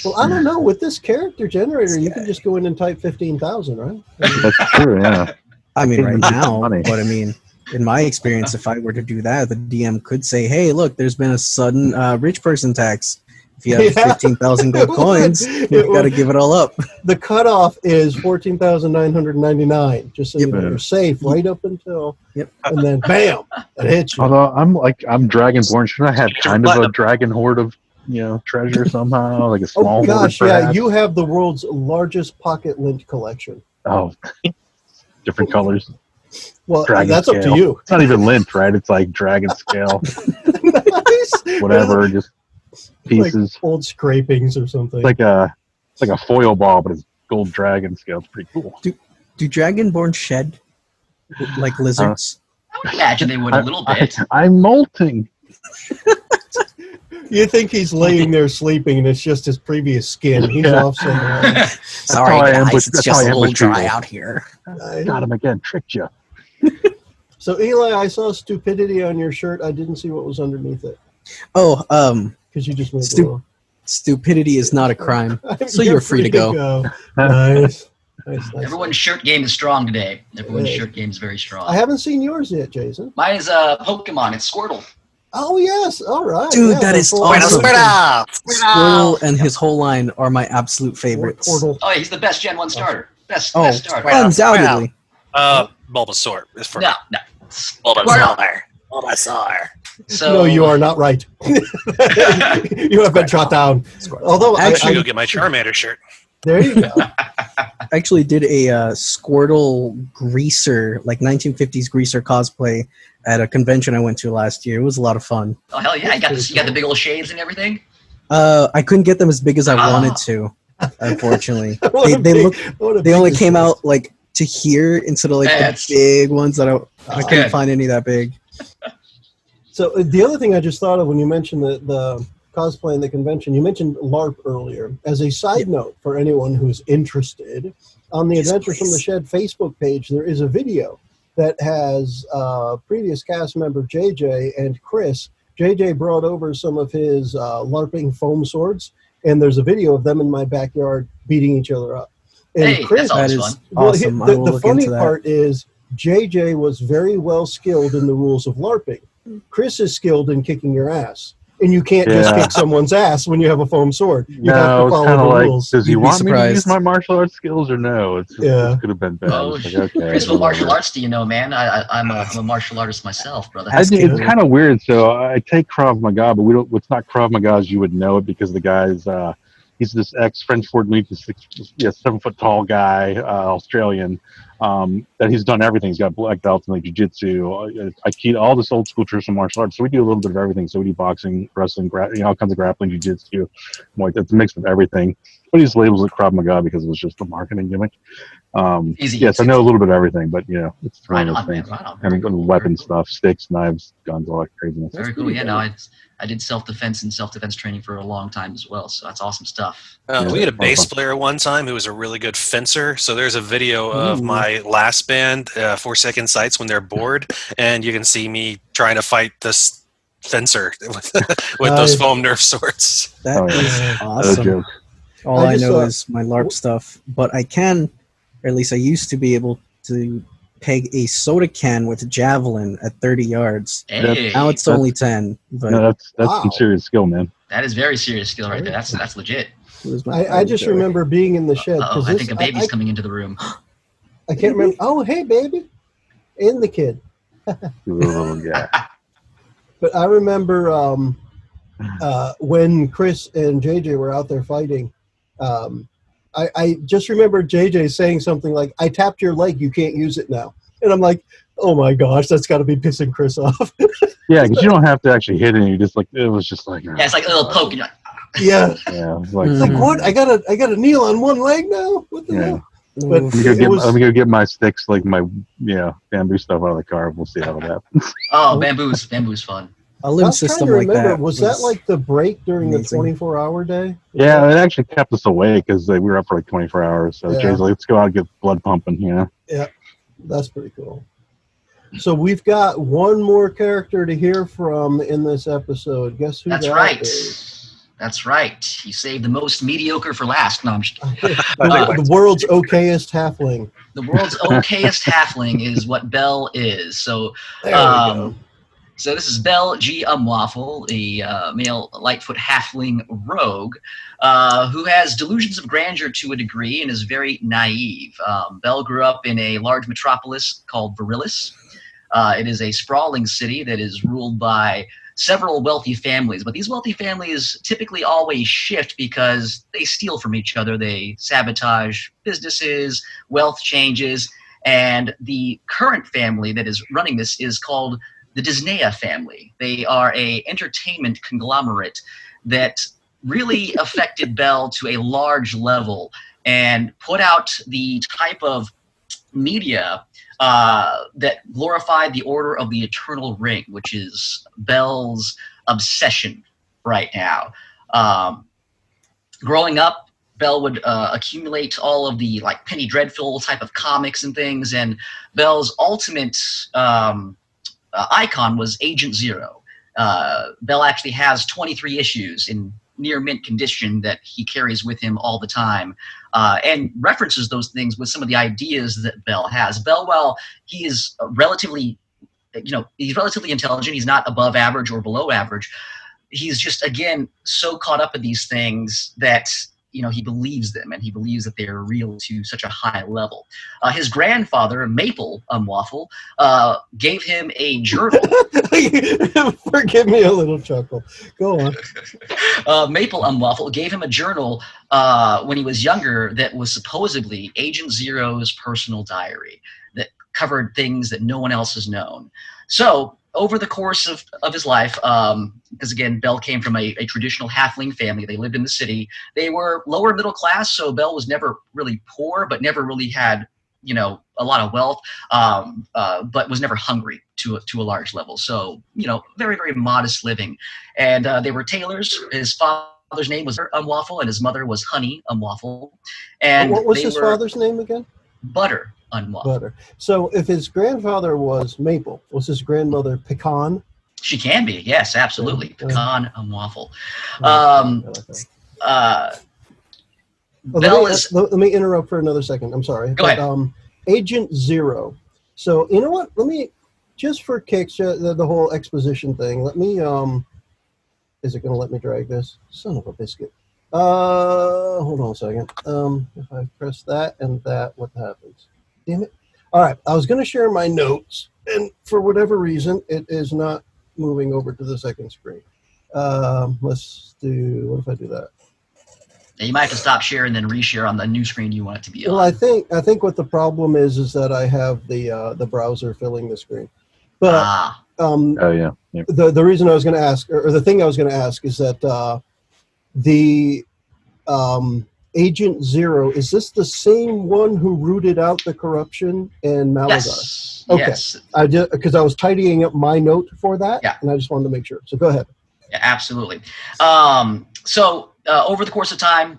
Speaker 2: Well, I don't know. With this character generator, you can just go in and type 15,000, right?
Speaker 5: That's true, yeah.
Speaker 4: I mean, right
Speaker 5: It's
Speaker 4: now,
Speaker 5: funny.
Speaker 4: but I mean, in my experience, if I were to do that, the DM could say, hey, look, there's been a sudden rich person tax. If you have 15,000 gold coins, you've got to give it all up.
Speaker 2: The cutoff is 14,999, just so you know you're safe right up until, and then bam, it hits you.
Speaker 5: Although I'm Dragonborn, shouldn't I have kind of a dragon hoard of treasure somehow, like a small
Speaker 2: Oh gosh,
Speaker 5: hoard, perhaps?
Speaker 2: you have the world's largest pocket lint collection.
Speaker 5: Oh, different colors.
Speaker 2: Well,
Speaker 5: Dragon
Speaker 2: that's
Speaker 5: scale.
Speaker 2: up to you.
Speaker 5: It's not even lint, right? It's like dragon scale,
Speaker 2: Nice.
Speaker 5: whatever, just pieces.
Speaker 2: Like old scrapings or something.
Speaker 5: It's like a foil ball, but it's gold dragon scale. It's pretty cool.
Speaker 4: Do Dragonborn shed like lizards?
Speaker 3: I would imagine they would a little bit.
Speaker 5: I'm molting.
Speaker 2: You think he's laying there sleeping, and it's just his previous skin. He's off somewhere.
Speaker 4: Sorry,
Speaker 5: how I
Speaker 4: guys,
Speaker 5: ambush-
Speaker 4: it's
Speaker 5: that's
Speaker 4: just
Speaker 5: how I
Speaker 4: a little
Speaker 5: ambush
Speaker 4: dry
Speaker 5: people.
Speaker 4: out here.
Speaker 5: Got him again. Tricked you.
Speaker 2: So, Eli, I saw stupidity on your shirt. I didn't see what was underneath it
Speaker 4: Oh,
Speaker 2: because you just moved along.
Speaker 4: stupidity is not a crime, so you're free to go.
Speaker 2: Nice. Nice.
Speaker 3: Everyone's shirt game is strong today. Everyone's shirt game is very strong.
Speaker 2: I haven't seen yours yet, Jason.
Speaker 3: Mine is Pokemon. It's Squirtle.
Speaker 2: Oh, yes. All right.
Speaker 4: Dude, that is awesome.
Speaker 6: Squirtle!
Speaker 4: And his whole line are my absolute favorites.
Speaker 2: Portal.
Speaker 3: Oh, he's the best Gen 1 starter. Best starter.
Speaker 4: Undoubtedly.
Speaker 6: Bulbasaur is for
Speaker 3: No.
Speaker 6: Bulbasaur.
Speaker 3: So,
Speaker 2: No, you are not right. You have been shot down. Although
Speaker 6: I actually go get my Charmander shirt.
Speaker 2: there you go.
Speaker 4: I actually did a Squirtle greaser, like 1950s greaser cosplay at a convention I went to last year. It was a lot of fun.
Speaker 3: Oh, hell yeah. You got the big old shades and everything?
Speaker 4: I couldn't get them as big as I wanted to, unfortunately. They only came out like to here instead of like the big ones that I couldn't find any that big.
Speaker 2: So the other thing I just thought of when you mentioned the cosplay and the convention, you mentioned LARP earlier. As a side note for anyone who's interested, on the Adventures from the Shed Facebook page, there is a video that has previous cast member JJ and Chris. JJ brought over some of his LARPing foam swords, and there's a video of them in my backyard beating each other up. And
Speaker 3: Hey,
Speaker 2: Chris,
Speaker 3: that's
Speaker 4: That is
Speaker 3: fun.
Speaker 4: awesome. I will
Speaker 2: the
Speaker 4: look
Speaker 2: funny
Speaker 4: into that.
Speaker 2: part is JJ was very well skilled in the rules of LARPing. Chris is skilled in kicking your ass. And you can't just kick someone's ass when you have a foam sword. You have to
Speaker 5: it's
Speaker 2: follow
Speaker 5: kind
Speaker 2: the
Speaker 5: of like,
Speaker 2: rules.
Speaker 5: does he
Speaker 4: You'd be
Speaker 5: want me to use
Speaker 4: surprised.
Speaker 5: my martial arts skills or no? It could have been bad.
Speaker 3: Oh,
Speaker 5: It's like, okay,
Speaker 3: Chris, what martial
Speaker 5: whatever.
Speaker 3: arts do you know, man? I'm a martial artist myself, brother.
Speaker 5: I think it's kind of weird. So I take Krav Maga, but it's not Krav Maga as you would know it because the guy's he's this ex-French Fort Meat, 7 foot tall guy, Australian, that he's done everything. He's got black belts in like jiu-jitsu, Aikido, all this old school traditional martial arts. So we do a little bit of everything. So we do boxing, wrestling, all kinds of grappling, jiu-jitsu. It's a mix of everything. But he just labels it Krav Maga because it was just a marketing gimmick.
Speaker 3: Easy.
Speaker 5: Yes, I know a little bit of everything, but it's
Speaker 3: Right
Speaker 5: one of
Speaker 3: on,
Speaker 5: those
Speaker 3: man.
Speaker 5: things.
Speaker 3: Right on.
Speaker 5: And weapon stuff, sticks, knives, guns, all that craziness.
Speaker 3: Very cool. Yeah, no, I did self-defense and self-defense training for a long time as well, so that's awesome stuff.
Speaker 6: We had a bass player one time who was a really good fencer. So there's a video of my last band, 4 Second Sights, when they're bored, and you can see me trying to fight this fencer with those foam Nerf swords.
Speaker 4: That is
Speaker 5: No
Speaker 4: awesome.
Speaker 5: joke.
Speaker 4: All I know is my LARP stuff, but I can, or at least I used to be able to peg a soda can with a javelin at 30 yards.
Speaker 3: Hey,
Speaker 4: Now it's only 10. But
Speaker 5: No, that's some serious skill, man.
Speaker 3: that is very serious skill right there. That's legit.
Speaker 4: it was my
Speaker 2: I just
Speaker 4: joke.
Speaker 2: remember being in the shed.
Speaker 3: Oh, I think a baby's coming into the room.
Speaker 2: I can't remember. Oh, hey, baby. And the kid.
Speaker 5: You little guy.
Speaker 2: But I remember when Chris and JJ were out there fighting, I just remember JJ saying something like, I tapped your leg, you can't use it now. And I'm like, oh my gosh, that's got to be pissing Chris off.
Speaker 5: Yeah, because you don't have to actually hit it. You just it was just like.
Speaker 3: Yeah, it's like a little poke. And you're like,
Speaker 2: Yeah.
Speaker 5: Yeah, it's like.
Speaker 2: It's like, what? I gotta kneel on one leg now? What the hell? But
Speaker 5: Let me go get my sticks, like my bamboo stuff out of the car. We'll see how that happens.
Speaker 3: oh, bamboo's fun.
Speaker 4: A
Speaker 2: I
Speaker 4: limb
Speaker 2: was trying
Speaker 4: system
Speaker 2: to
Speaker 4: like
Speaker 2: remember,
Speaker 4: that.
Speaker 2: was that like the break during
Speaker 4: amazing.
Speaker 2: the 24-hour day?
Speaker 5: Yeah, it actually kept us awake because we were up for like 24 hours. So Jay's like, let's go out and get blood pumping.
Speaker 2: Yeah, that's pretty cool. So we've got one more character to hear from in this episode. Guess who
Speaker 3: That's
Speaker 2: that
Speaker 3: right.
Speaker 2: is?
Speaker 3: That's right. You saved the most mediocre for last. No, I'm just
Speaker 2: The world's okayest halfling.
Speaker 3: the world's okayest halfling is what Belle is. So,
Speaker 2: There we go.
Speaker 3: so this is Belle G. Umwaffle, a male Lightfoot halfling rogue, who has delusions of grandeur to a degree and is very naive. Belle grew up in a large metropolis called Virilis. It is a sprawling city that is ruled by several wealthy families, but these wealthy families typically always shift because they steal from each other. They sabotage businesses, wealth changes, and the current family that is running this is called the Disneya family. They are a entertainment conglomerate that really affected Belle to a large level and put out the type of media that glorified the Order of the Eternal Ring, which is Belle's obsession right now. Growing up, Belle would accumulate all of the like Penny Dreadful type of comics and things, and Belle's ultimate icon was Agent Zero. Belle actually has 23 issues in near mint condition that he carries with him all the time, and references those things with some of the ideas that Bell has. Bell, while he is relatively, he's relatively intelligent, he's not above average or below average. He's just, again, so caught up in these things that, he believes them, and he believes that they're real to such a high level. His grandfather, Maple Waffle, gave him a journal.
Speaker 2: Forgive me a little chuckle. Go on.
Speaker 3: Maple Waffle gave him a journal when he was younger that was supposedly Agent Zero's personal diary that covered things that no one else has known. So over the course of his life, because again, Bell came from a traditional halfling family. They lived in the city. They were lower middle class, so Bell was never really poor, but never really had, a lot of wealth, but was never hungry to a large level. So, very, very modest living. And they were tailors. His father's name was Waffle, and his mother was Honey Waffle. And
Speaker 2: what was his father's name again?
Speaker 3: Butter Waffle.
Speaker 2: Butter. So if his grandfather was Maple, was his grandmother Pecan?
Speaker 3: She can be, yes, absolutely. Pecan Waffle.
Speaker 2: Let me interrupt for another second. I'm sorry.
Speaker 3: Go ahead.
Speaker 2: Agent Zero. So you know what? Let me, just for kicks, the whole exposition thing. Let me. Is it going to let me drag this? Son of a biscuit. Hold on a second. If I press that and that, what happens? Damn it. All right. I was going to share my notes, and for whatever reason, it is not moving over to the second screen. Let's do, what if I do that?
Speaker 3: Yeah, you might have to stop share and then reshare on the new screen you want it to be on.
Speaker 2: Well, I think what the problem is that I have the browser filling the screen. But
Speaker 5: yeah.
Speaker 2: The reason I was going to ask, or the thing I was going to ask, is that the Agent Zero, is this the same one who rooted out the corruption in Malagar?
Speaker 3: Yes.
Speaker 2: Okay.
Speaker 3: Yes.
Speaker 2: I did, because I was tidying up my note for that,
Speaker 3: yeah.
Speaker 2: And I just wanted to make sure. So go ahead.
Speaker 3: Yeah, absolutely. So over the course of time,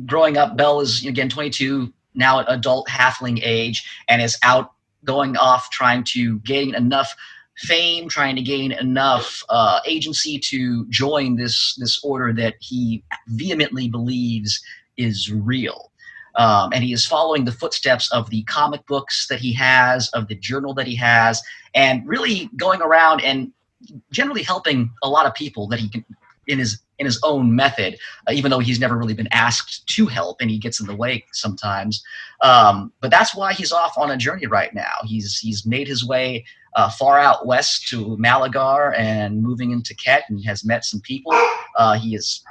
Speaker 3: growing up, Bell is, again, 22, now at adult halfling age, and is out going off trying to gain enough fame, trying to gain enough agency to join this order that he vehemently believes is real. And he is following the footsteps of the comic books that he has, of the journal that he has, and really going around and generally helping a lot of people that he can in his own method, even though he's never really been asked to help, and he gets in the way sometimes. But that's why he's off on a journey right now. He's made his way far out west to Malagar and moving into Ket, and has met some people. He has,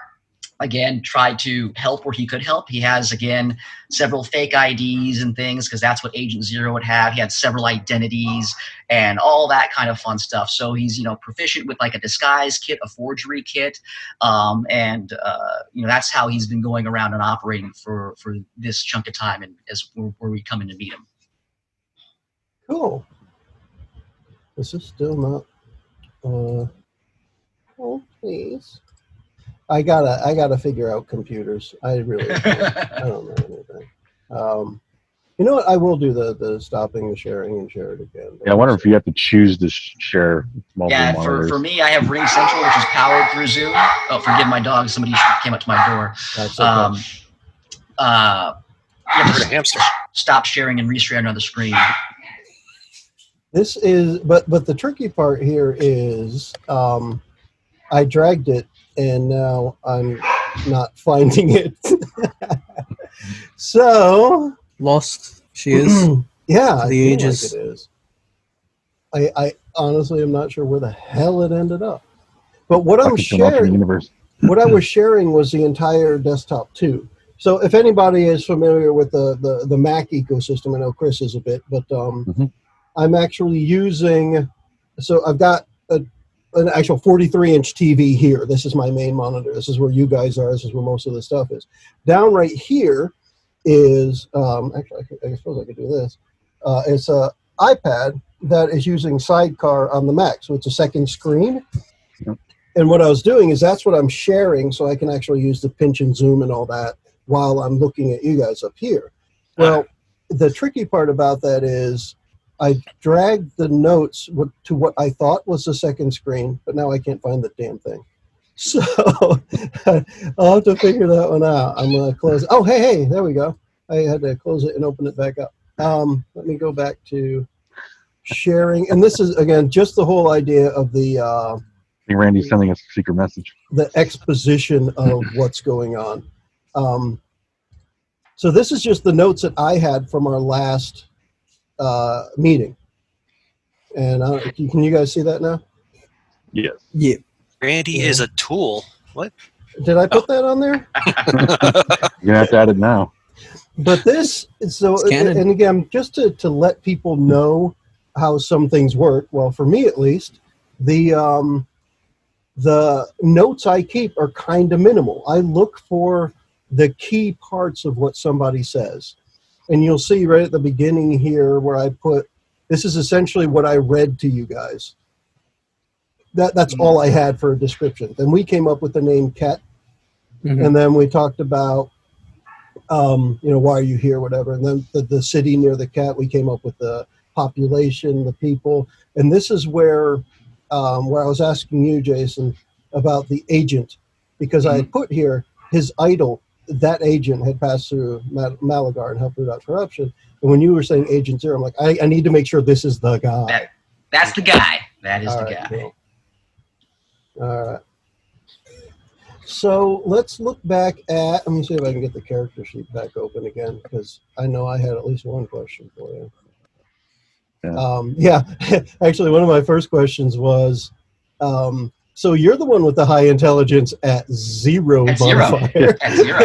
Speaker 3: again, tried to help where he could help. He has, again, several fake IDs and things, because that's what Agent Zero would have. He had several identities and all that kind of fun stuff. So he's, proficient with like a disguise kit, a forgery kit. That's how he's been going around and operating for this chunk of time, and as where we come in to meet him.
Speaker 2: Cool. This is still not, oh, please. I gotta figure out computers. I really don't. I don't know anything. You know what? I will do the stopping the sharing and share it again.
Speaker 5: Yeah, I wonder if you have to choose to share multiple monitors.
Speaker 3: For me, I have Ring Central, which is powered through Zoom. Oh, forgive my dog. Somebody came up to my door.
Speaker 2: That's okay.
Speaker 3: You have to
Speaker 6: hamster.
Speaker 3: Stop sharing and reshare another screen.
Speaker 2: This is, but the tricky part here is, I dragged it, and now I'm not finding it. So
Speaker 4: lost she is.
Speaker 2: Yeah,
Speaker 4: the ages.
Speaker 2: Like it is. I honestly am not sure where the hell it ended up. But what I'm sharing, what I was sharing was the entire desktop too. So if anybody is familiar with the Mac ecosystem, I know Chris is a bit, but I'm actually using. So I've got an actual 43-inch TV here. This is my main monitor. This is where you guys are. This is where most of the stuff is. Down right here is, actually, I suppose I could do this. It's a iPad that is using Sidecar on the Mac. So it's a second screen.
Speaker 5: Yep.
Speaker 2: And what I was doing is that's what I'm sharing, so I can actually use the pinch and zoom and all that while I'm looking at you guys up here. Well, the tricky part about that is I dragged the notes to what I thought was the second screen, but now I can't find the damn thing. So I'll have to figure that one out. I'm going to close. Oh, hey, there we go. I had to close it and open it back up. Let me go back to sharing. And this is, again, just the whole idea of the
Speaker 5: I think Randy's sending us a secret message.
Speaker 2: The exposition of what's going on. So this is just the notes that I had from our last meeting. And can you guys see that now?
Speaker 5: Yes.
Speaker 4: Yeah.
Speaker 6: Randy is a tool. What?
Speaker 2: Did I put that on there?
Speaker 5: You're going to have to add it now.
Speaker 2: But this, so, and again, just to let people know how some things work, well, for me at least, the notes I keep are kind of minimal. I look for the key parts of what somebody says. And you'll see right at the beginning here where I put, this is essentially what I read to you guys. That's all I had for a description. Then we came up with the name Ket. Mm-hmm. And then we talked about, why are you here, whatever. And then the city near the cat, we came up with the population, the people. And this is where I was asking you, Jason, about the agent, because I had put here his idol. That agent had passed through Malagar and helped root out corruption. And when you were saying Agent Zero, I'm like, I need to make sure this is the guy.
Speaker 3: That's the guy. That is the guy.
Speaker 2: Cool. All right. So let's look back at, let me see if I can get the character sheet back open again, because I know I had at least one question for you. Yeah. Actually, one of my first questions was, so you're the one with the high intelligence at zero.
Speaker 3: At zero. At zero.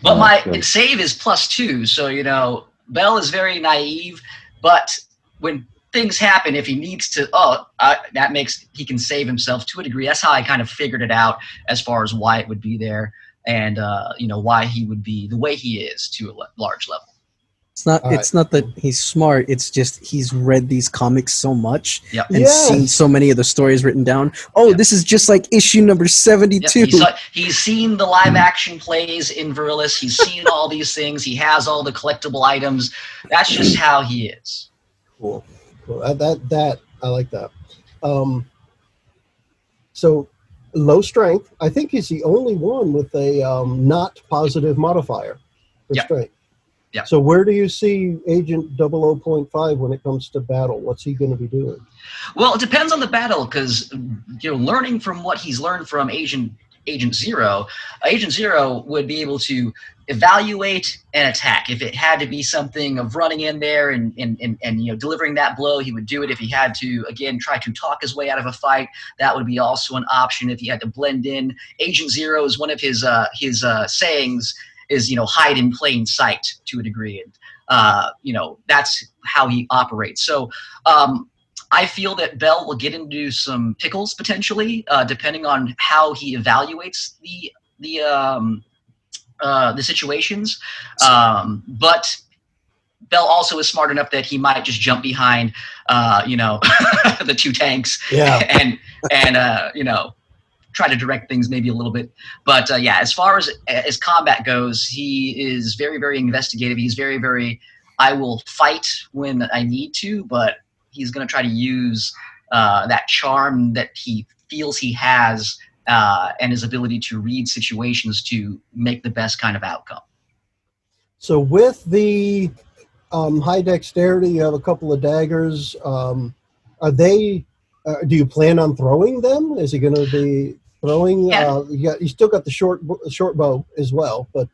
Speaker 3: But my save is +2, so, Bell is very naive, but when things happen, if he needs to, he can save himself to a degree. That's how I kind of figured it out as far as why it would be there and, why he would be the way he is to a large level.
Speaker 4: It's not that he's smart. It's just he's read these comics so much and
Speaker 2: Yes.
Speaker 4: seen so many of the stories written down. This is just like issue number 72.
Speaker 3: Yep. He's seen the live action plays in Virilis. He's seen all these things. He has all the collectible items. That's just how he is.
Speaker 2: Cool. That I like that. So low strength. I think he's the only one with a not positive modifier for strength.
Speaker 3: Yeah.
Speaker 2: So where do you see Agent 00.5 when it comes to battle? What's he going to be doing?
Speaker 3: Well, it depends on the battle because learning from what he's learned from Agent Zero, Agent Zero would be able to evaluate and attack. If it had to be something of running in there and delivering that blow, he would do it. If he had to, again, try to talk his way out of a fight, that would be also an option. If he had to blend in, Agent Zero is one of his sayings is, hide in plain sight to a degree. And, that's how he operates. So I feel that Bell will get into some pickles potentially, depending on how he evaluates the situations. But Bell also is smart enough that he might just jump behind, the two tanks and try to direct things maybe a little bit. But as far as combat goes, he is very, very investigative. He's very, very, I will fight when I need to, but he's going to try to use that charm that he feels he has and his ability to read situations to make the best kind of outcome.
Speaker 2: So with the high dexterity, you have a couple of daggers. Are they? Do you plan on throwing them? Is he going to be throwing?
Speaker 3: Yeah.
Speaker 2: You still got the short bow as well, but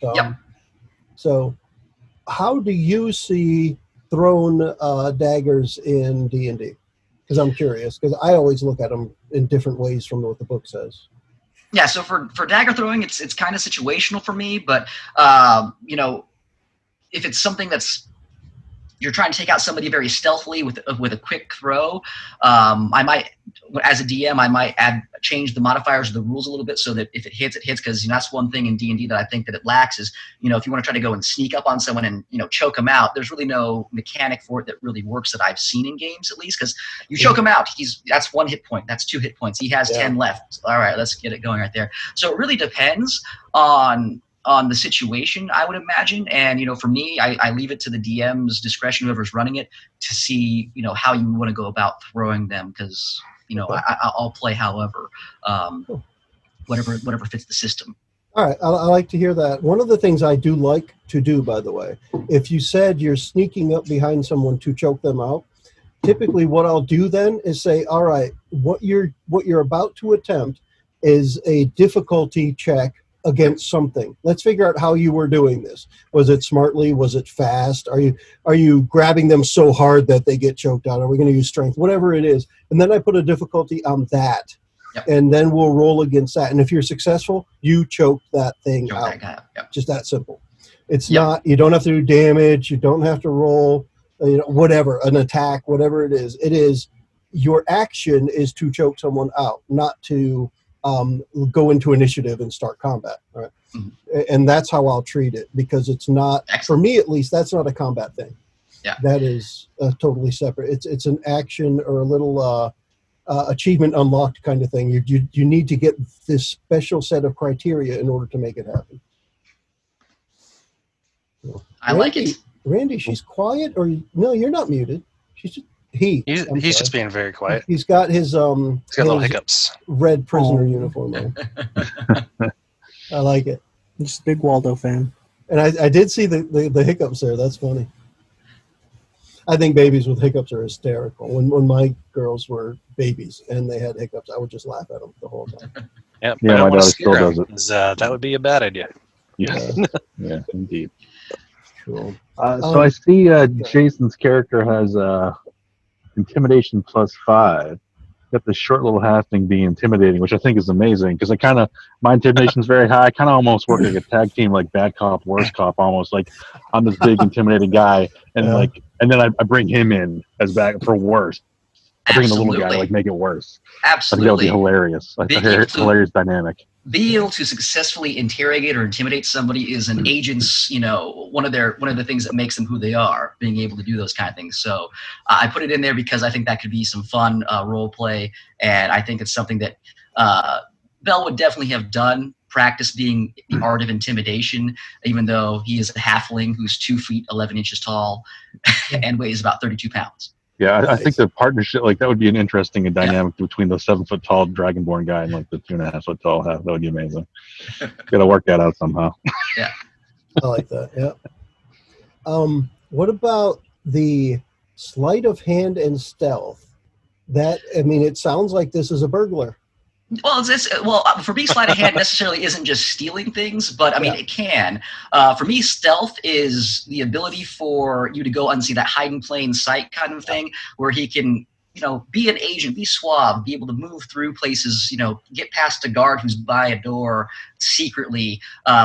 Speaker 2: so how do you see thrown daggers in D&D? Because I'm curious, because I always look at them in different ways from what the book says.
Speaker 3: Yeah, so for dagger throwing, it's kind of situational for me, but if it's something that's you're trying to take out somebody very stealthily with a quick throw, I might, as a DM, I might change the modifiers of the rules a little bit so that if it hits, it hits. Because that's one thing in D&D that I think that it lacks is, if you want to try to go and sneak up on someone and choke them out, there's really no mechanic for it that really works that I've seen in games at least. Because you choke him out, that's 1 hit point, that's 2 hit points. He has 10 left. All right, let's get it going right there. So it really depends on the situation, I would imagine. And, for me, I leave it to the DM's discretion, whoever's running it, to see, how you want to go about throwing them. Because, I'll play however. whatever fits the system.
Speaker 2: All right, I like to hear that. One of the things I do like to do, by the way, if you said you're sneaking up behind someone to choke them out, typically what I'll do then is say, all right, what you're about to attempt is a difficulty check against something. Let's figure out how you were doing this. Was it smartly? Was it fast? Are you grabbing them so hard that they get choked out? Are we going to use strength? Whatever it is. And then I put a difficulty on that. Yep. And then we'll roll against that. And if you're successful, you choke that thing out. That guy out. Yep. Just that simple. It's not, you don't have to do damage. You don't have to roll, whatever, an attack, whatever it is. It is, your action is to choke someone out, not to go into initiative and start combat. Right? Mm-hmm. And that's how I'll treat it, because it's not, excellent. For me at least, that's not a combat thing. Yeah. That is totally separate. It's an action or a little achievement unlocked kind of thing. You need to get this special set of criteria in order to make it happen.
Speaker 3: I like it.
Speaker 2: Randy, she's quiet, or no, you're not muted. She's just, he's
Speaker 6: just being very quiet.
Speaker 2: He's got his
Speaker 6: he's got little hiccups.
Speaker 2: Red prisoner uniform on. I like it.
Speaker 4: I'm just a big Waldo fan.
Speaker 2: And I did see the hiccups there. That's funny. I think babies with hiccups are hysterical. When my girls were babies and they had hiccups, I would just laugh at them the whole time.
Speaker 6: Yeah, my daughter still does it. That would be a bad idea.
Speaker 5: Yeah, yeah, indeed.
Speaker 2: Cool.
Speaker 5: So I see Jason's character has intimidation +5. Got this short little half thing being intimidating, which I think is amazing, because my intimidation is very high. I kind of almost work like a tag team, like bad cop, worst cop, almost like I'm this big intimidating guy, and and then I bring him in as back for worse. I bring in the little guy to make it worse.
Speaker 3: Absolutely,
Speaker 5: I think that would be hilarious. Like hilarious dynamic.
Speaker 3: Being able to successfully interrogate or intimidate somebody is an agent's, one of the things that makes them who they are, being able to do those kind of things. So I put it in there because I think that could be some fun role play, and I think it's something that Bell would definitely have done, practice being the art of intimidation, even though he is a halfling who's 2 feet 11 inches tall and weighs about 32 pounds.
Speaker 5: Yeah, I think the partnership, that would be an interesting dynamic between the 7 foot tall dragonborn guy and the 2.5 foot tall half. That would be amazing. Got to work that out somehow.
Speaker 3: Yeah,
Speaker 2: I like that. Yeah. What about the sleight of hand and stealth? It sounds like this is a burglar.
Speaker 3: Well, for me, sleight of hand necessarily isn't just stealing things, but it can. For me, stealth is the ability for you to go unseen, that hide in plain sight kind of thing, where he can, be an agent, be suave, be able to move through places, get past a guard who's by a door secretly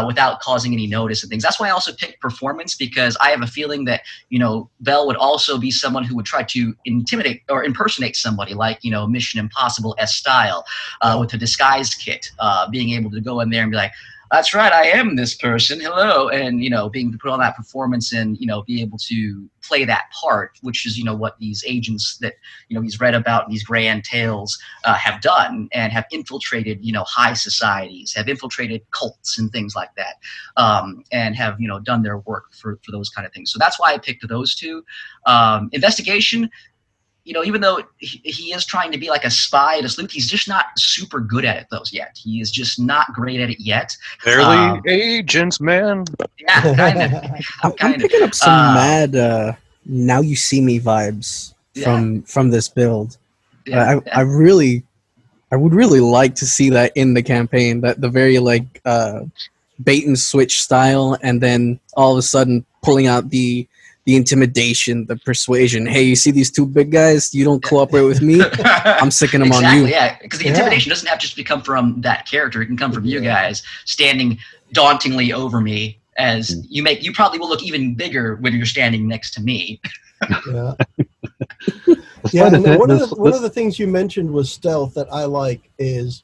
Speaker 3: without causing any notice and things. That's why I also picked performance, because I have a feeling that, Bell would also be someone who would try to intimidate or impersonate somebody, like, Mission Impossible-esque style with a disguise kit, being able to go in there and be like, that's right, I am this person, hello, and, being to put on that performance and, be able to play that part, which is, what these agents that, he's read about in these grand tales have done, and have infiltrated, high societies, have infiltrated cults and things like that, and have, done their work for those kind of things. So that's why I picked those two. Investigation, even though he is trying to be like a spy and a sleuth, he's just not super good at it yet. He is just not great at it yet.
Speaker 6: Barely agents, man.
Speaker 3: Yeah, kind of.
Speaker 4: I'm picking up some mad Now You See Me vibes from this build. Yeah, I would really like to see that in the campaign, that the very bait and switch style, and then all of a sudden pulling out the intimidation, the persuasion. Hey, you see these two big guys? You don't cooperate with me? I'm sicking them on you.
Speaker 3: Yeah, because the intimidation doesn't have to just come from that character. It can come from you guys standing dauntingly over me. As you probably will look even bigger when you're standing next to me.
Speaker 2: Yeah. And one of the things you mentioned was stealth that I like is,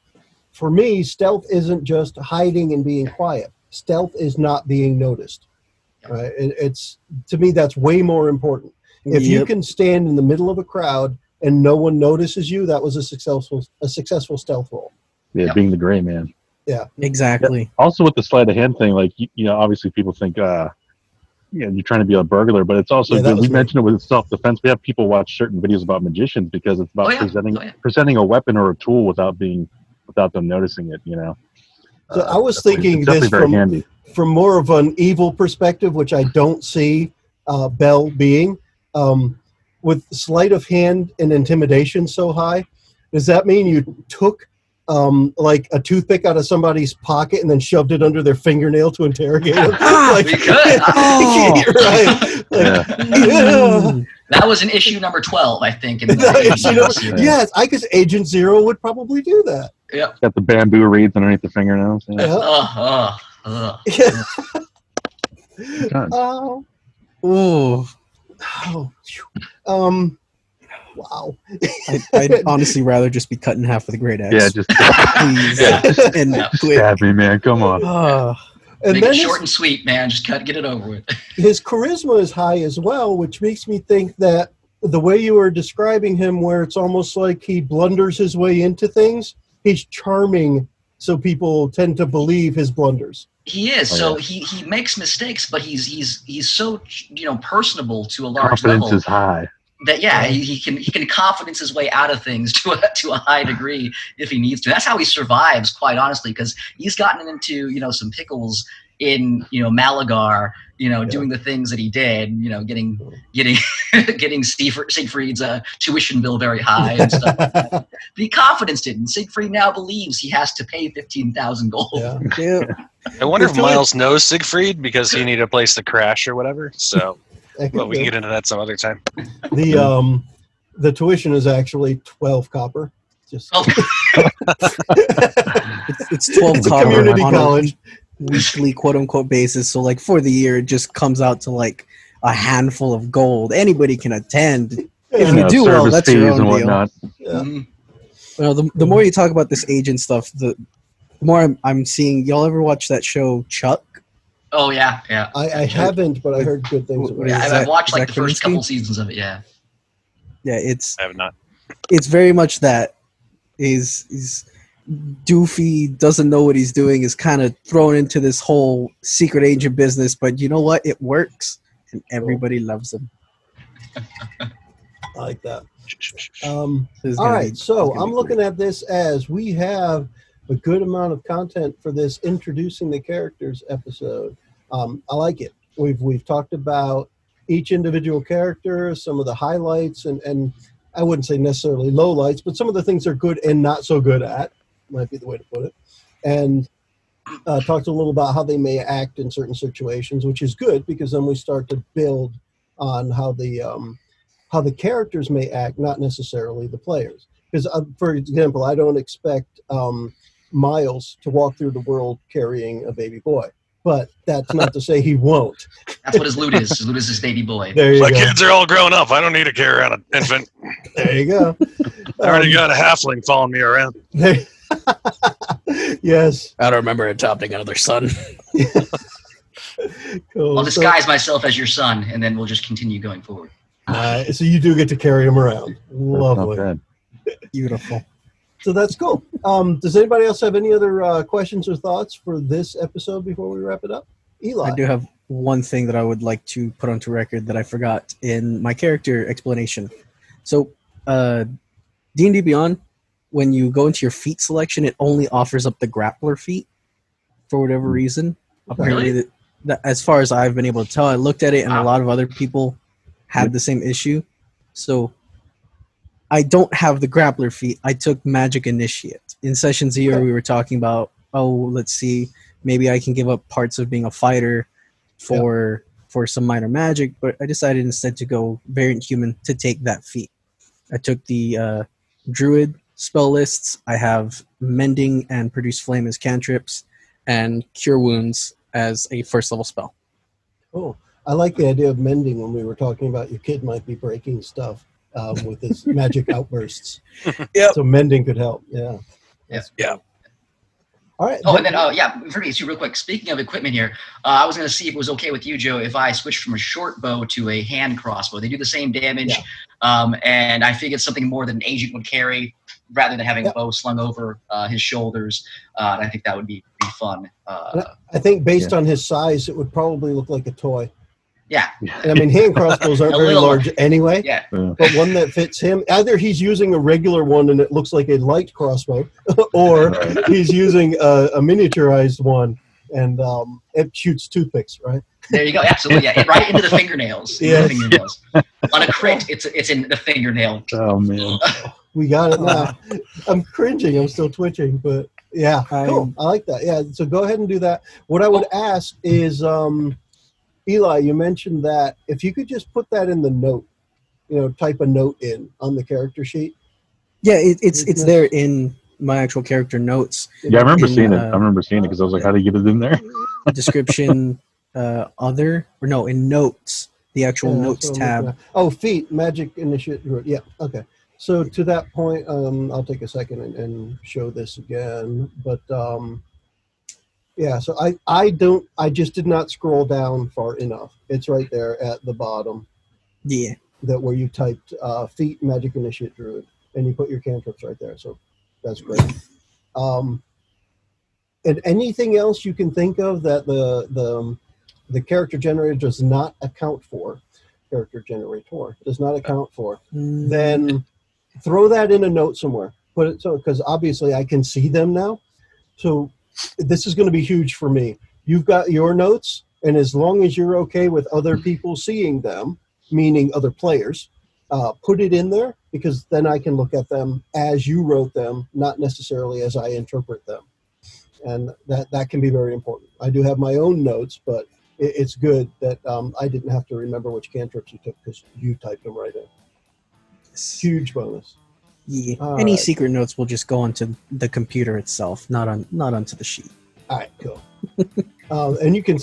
Speaker 2: for me, stealth isn't just hiding and being quiet. Stealth is not being noticed. Right? It's, to me, that's way more important. If you can stand in the middle of a crowd and no one notices you, that was a successful stealth roll.
Speaker 5: Yeah, being the gray man.
Speaker 2: Yeah,
Speaker 4: exactly.
Speaker 5: Yeah. Also, with the sleight of hand thing, obviously people think, you're trying to be a burglar, but it's also good. We mentioned it with self-defense. We have people watch certain videos about magicians because it's about presenting a weapon or a tool without them noticing it.
Speaker 2: So I was thinking
Speaker 5: definitely
Speaker 2: this
Speaker 5: very handy.
Speaker 2: from more of an evil perspective, which I don't see Bell being. With sleight of hand and intimidation so high, does that mean you took like a toothpick out of somebody's pocket and then shoved it under their fingernail to interrogate them?
Speaker 3: We could.
Speaker 2: Right. Like, yeah.
Speaker 3: That was an issue number 12, I think.
Speaker 2: Yes, I guess Agent Zero would probably do that.
Speaker 3: Yep.
Speaker 5: Got the bamboo reeds underneath the fingernails. Yeah.
Speaker 2: Yeah.
Speaker 4: Ooh.
Speaker 2: Wow.
Speaker 4: I'd honestly rather just be cut in half with a great axe.
Speaker 5: Yeah, just
Speaker 4: please. And
Speaker 5: stab me, man. Come on.
Speaker 2: And
Speaker 3: Make
Speaker 2: then
Speaker 3: it short and sweet, man. Just get it over with.
Speaker 2: his charisma is high as well, which makes me think that the way you were describing him, where it's almost like he blunders his way into things, he's charming, so people tend to believe his blunders.
Speaker 3: He is. So he makes mistakes, but he's so personable to a large
Speaker 5: Confidence
Speaker 3: level.
Speaker 5: is high.
Speaker 3: That he can confidence his way out of things to a high degree if he needs to. That's how he survives, quite honestly, because he's gotten into some pickles in Malagar, doing the things that he did, getting Siegfried's tuition bill very high and stuff like that. But he confidenced it, and Siegfried now believes he has to pay 15,000 gold.
Speaker 2: Yeah.
Speaker 6: I wonder if Miles knows Siegfried because he needed a place to crash or whatever. So, but we can get into that some other time.
Speaker 2: The tuition is actually 12 copper. Just
Speaker 4: it's 12
Speaker 2: it's a
Speaker 4: copper
Speaker 2: community
Speaker 4: on
Speaker 2: college.
Speaker 4: a weekly quote unquote basis. So like for the year, it just comes out to like a handful of gold. Anybody can attend. If you do well, that's your own deal.
Speaker 2: Yeah.
Speaker 4: Well, the more you talk about this agent stuff, the more I'm seeing. Y'all ever watch that show Chuck?
Speaker 3: Oh yeah.
Speaker 2: I haven't, but I heard good things about it.
Speaker 3: I've watched like the first couple seasons of it. Yeah.
Speaker 4: Yeah,
Speaker 6: I have not.
Speaker 4: It's very much that. Is doofy, doesn't know what he's doing, is kind of thrown into this whole secret agent business, but you know what? It works, and everybody loves him.
Speaker 2: I like that. All right, so I'm looking at this as we have a good amount of content for this introducing the characters episode. I like it. We've talked about each individual character, some of the highlights, and I wouldn't say necessarily lowlights, but some of the things they're good and not so good at, might be the way to put it. And talked a little about how they may act in certain situations, which is good because then we start to build on how the characters may act, not necessarily the players. Because, for example, I don't expect Miles to walk through the world carrying a baby boy. But that's not to say he won't.
Speaker 3: That's what his loot is. His loot is his baby boy.
Speaker 2: There you
Speaker 6: My
Speaker 2: go.
Speaker 6: kids are all grown up. I don't need to carry around an infant.
Speaker 2: There you go.
Speaker 6: I already got a halfling following me around.
Speaker 2: Yes.
Speaker 4: I don't remember adopting another son.
Speaker 2: Cool.
Speaker 3: I'll disguise myself as your son, and then we'll just continue going forward.
Speaker 2: So you do get to carry him around. Lovely.
Speaker 5: Not bad.
Speaker 4: Beautiful.
Speaker 2: So that's cool. Does anybody else have any other questions or thoughts for this episode before we wrap it up? Eli.
Speaker 4: I do have one thing that I would like to put onto record that I forgot in my character explanation. So, D&D Beyond, when you go into your feat selection, it only offers up the grappler feat for whatever reason. Apparently, that, as far as I've been able to tell, I looked at it and a lot of other people had the same issue. So I don't have the grappler feat. I took Magic Initiate. In Session 0, we were talking about, let's see, maybe I can give up parts of being a fighter for some minor magic, but I decided instead to go Variant Human to take that feat. I took the Druid spell lists. I have Mending and Produce Flame as cantrips, and Cure Wounds as a first level spell.
Speaker 2: Oh, I like the idea of mending when we were talking about your kid might be breaking stuff with his magic outbursts.
Speaker 4: Yep.
Speaker 2: So mending could help. Yeah.
Speaker 4: Yeah.
Speaker 2: All right.
Speaker 3: Oh, and then, for me, too, real quick, speaking of equipment here, I was going to see if it was okay with you, Joe, if I switched from a short bow to a hand crossbow. They do the same damage, and I figured something more than an agent would carry rather than having a bow slung over his shoulders. And I think that would be fun.
Speaker 2: I think based on his size, it would probably look like a toy.
Speaker 3: Yeah.
Speaker 2: And I mean, hand crossbows aren't
Speaker 3: A
Speaker 2: very
Speaker 3: little-
Speaker 2: large anyway.
Speaker 3: Yeah.
Speaker 2: But one that fits him, either he's using a regular one and it looks like a light crossbow, or he's using a miniaturized one and it shoots toothpicks, right?
Speaker 3: There you go. Absolutely. Yeah. Right into the fingernails.
Speaker 2: Yes.
Speaker 3: The fingernails. On a crit, it's in the fingernail.
Speaker 5: Oh man.
Speaker 2: We got it now. I'm cringing. I'm still twitching, but yeah, cool. I like that. Yeah, so go ahead and do that. What I would ask is, Eli, you mentioned that if you could just put that in the note, type a note in on the character sheet.
Speaker 4: Yeah, it's there in my actual character notes.
Speaker 5: Yeah, I remember seeing it. Because I was like, how do you get it in there?
Speaker 4: Description, in notes, the actual notes tab.
Speaker 2: Oh, feat, magic initiative. Yeah, okay. So to that point, I'll take a second and show this again. But yeah, so I just did not scroll down far enough. It's right there at the bottom.
Speaker 4: Yeah.
Speaker 2: That where you typed feat, magic initiate druid, and you put your cantrips right there. So that's great. And anything else you can think of that the character generator does not account for, then throw that in a note somewhere. Put it so, because obviously I can see them now. So this is going to be huge for me. You've got your notes, and as long as you're okay with other people seeing them, meaning other players, put it in there, because then I can look at them as you wrote them, not necessarily as I interpret them. And that can be very important. I do have my own notes, but it's good that I didn't have to remember which cantrips you took because you typed them right in. Huge bonus.
Speaker 4: Yeah.
Speaker 2: All
Speaker 4: Any
Speaker 2: right.
Speaker 4: secret notes will just go onto the computer itself, not onto the sheet.
Speaker 2: All right, cool. And you can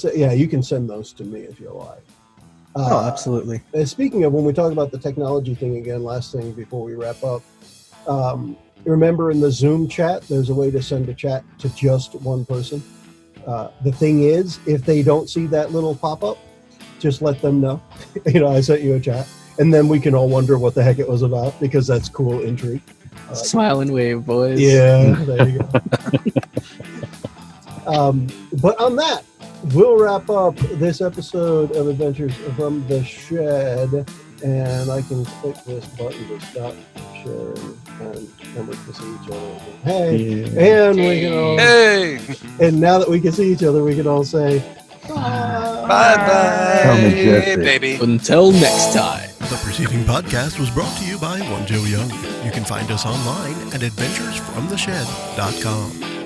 Speaker 2: send those to me if you like.
Speaker 4: Absolutely.
Speaker 2: And speaking of, when we talk about the technology thing again, last thing before we wrap up, remember in the Zoom chat, there's a way to send a chat to just one person. The thing is, if they don't see that little pop-up, just let them know. I sent you a chat. And then we can all wonder what the heck it was about, because that's cool intrigue.
Speaker 4: Smile and wave, boys.
Speaker 2: Yeah, there you go. But on that, we'll wrap up this episode of Adventures from the Shed. And I can click this button to stop sharing, and we can see each other again. Hey,
Speaker 5: Yeah.
Speaker 2: and we can all.
Speaker 6: Hey!
Speaker 2: And now that we can see each other, we can all say
Speaker 6: Bye-bye,
Speaker 5: Tell me, Jesse.
Speaker 6: baby.
Speaker 4: Until next time.
Speaker 1: The preceding podcast was brought to you by One Joe Young. You can find us online at adventuresfromtheshed.com.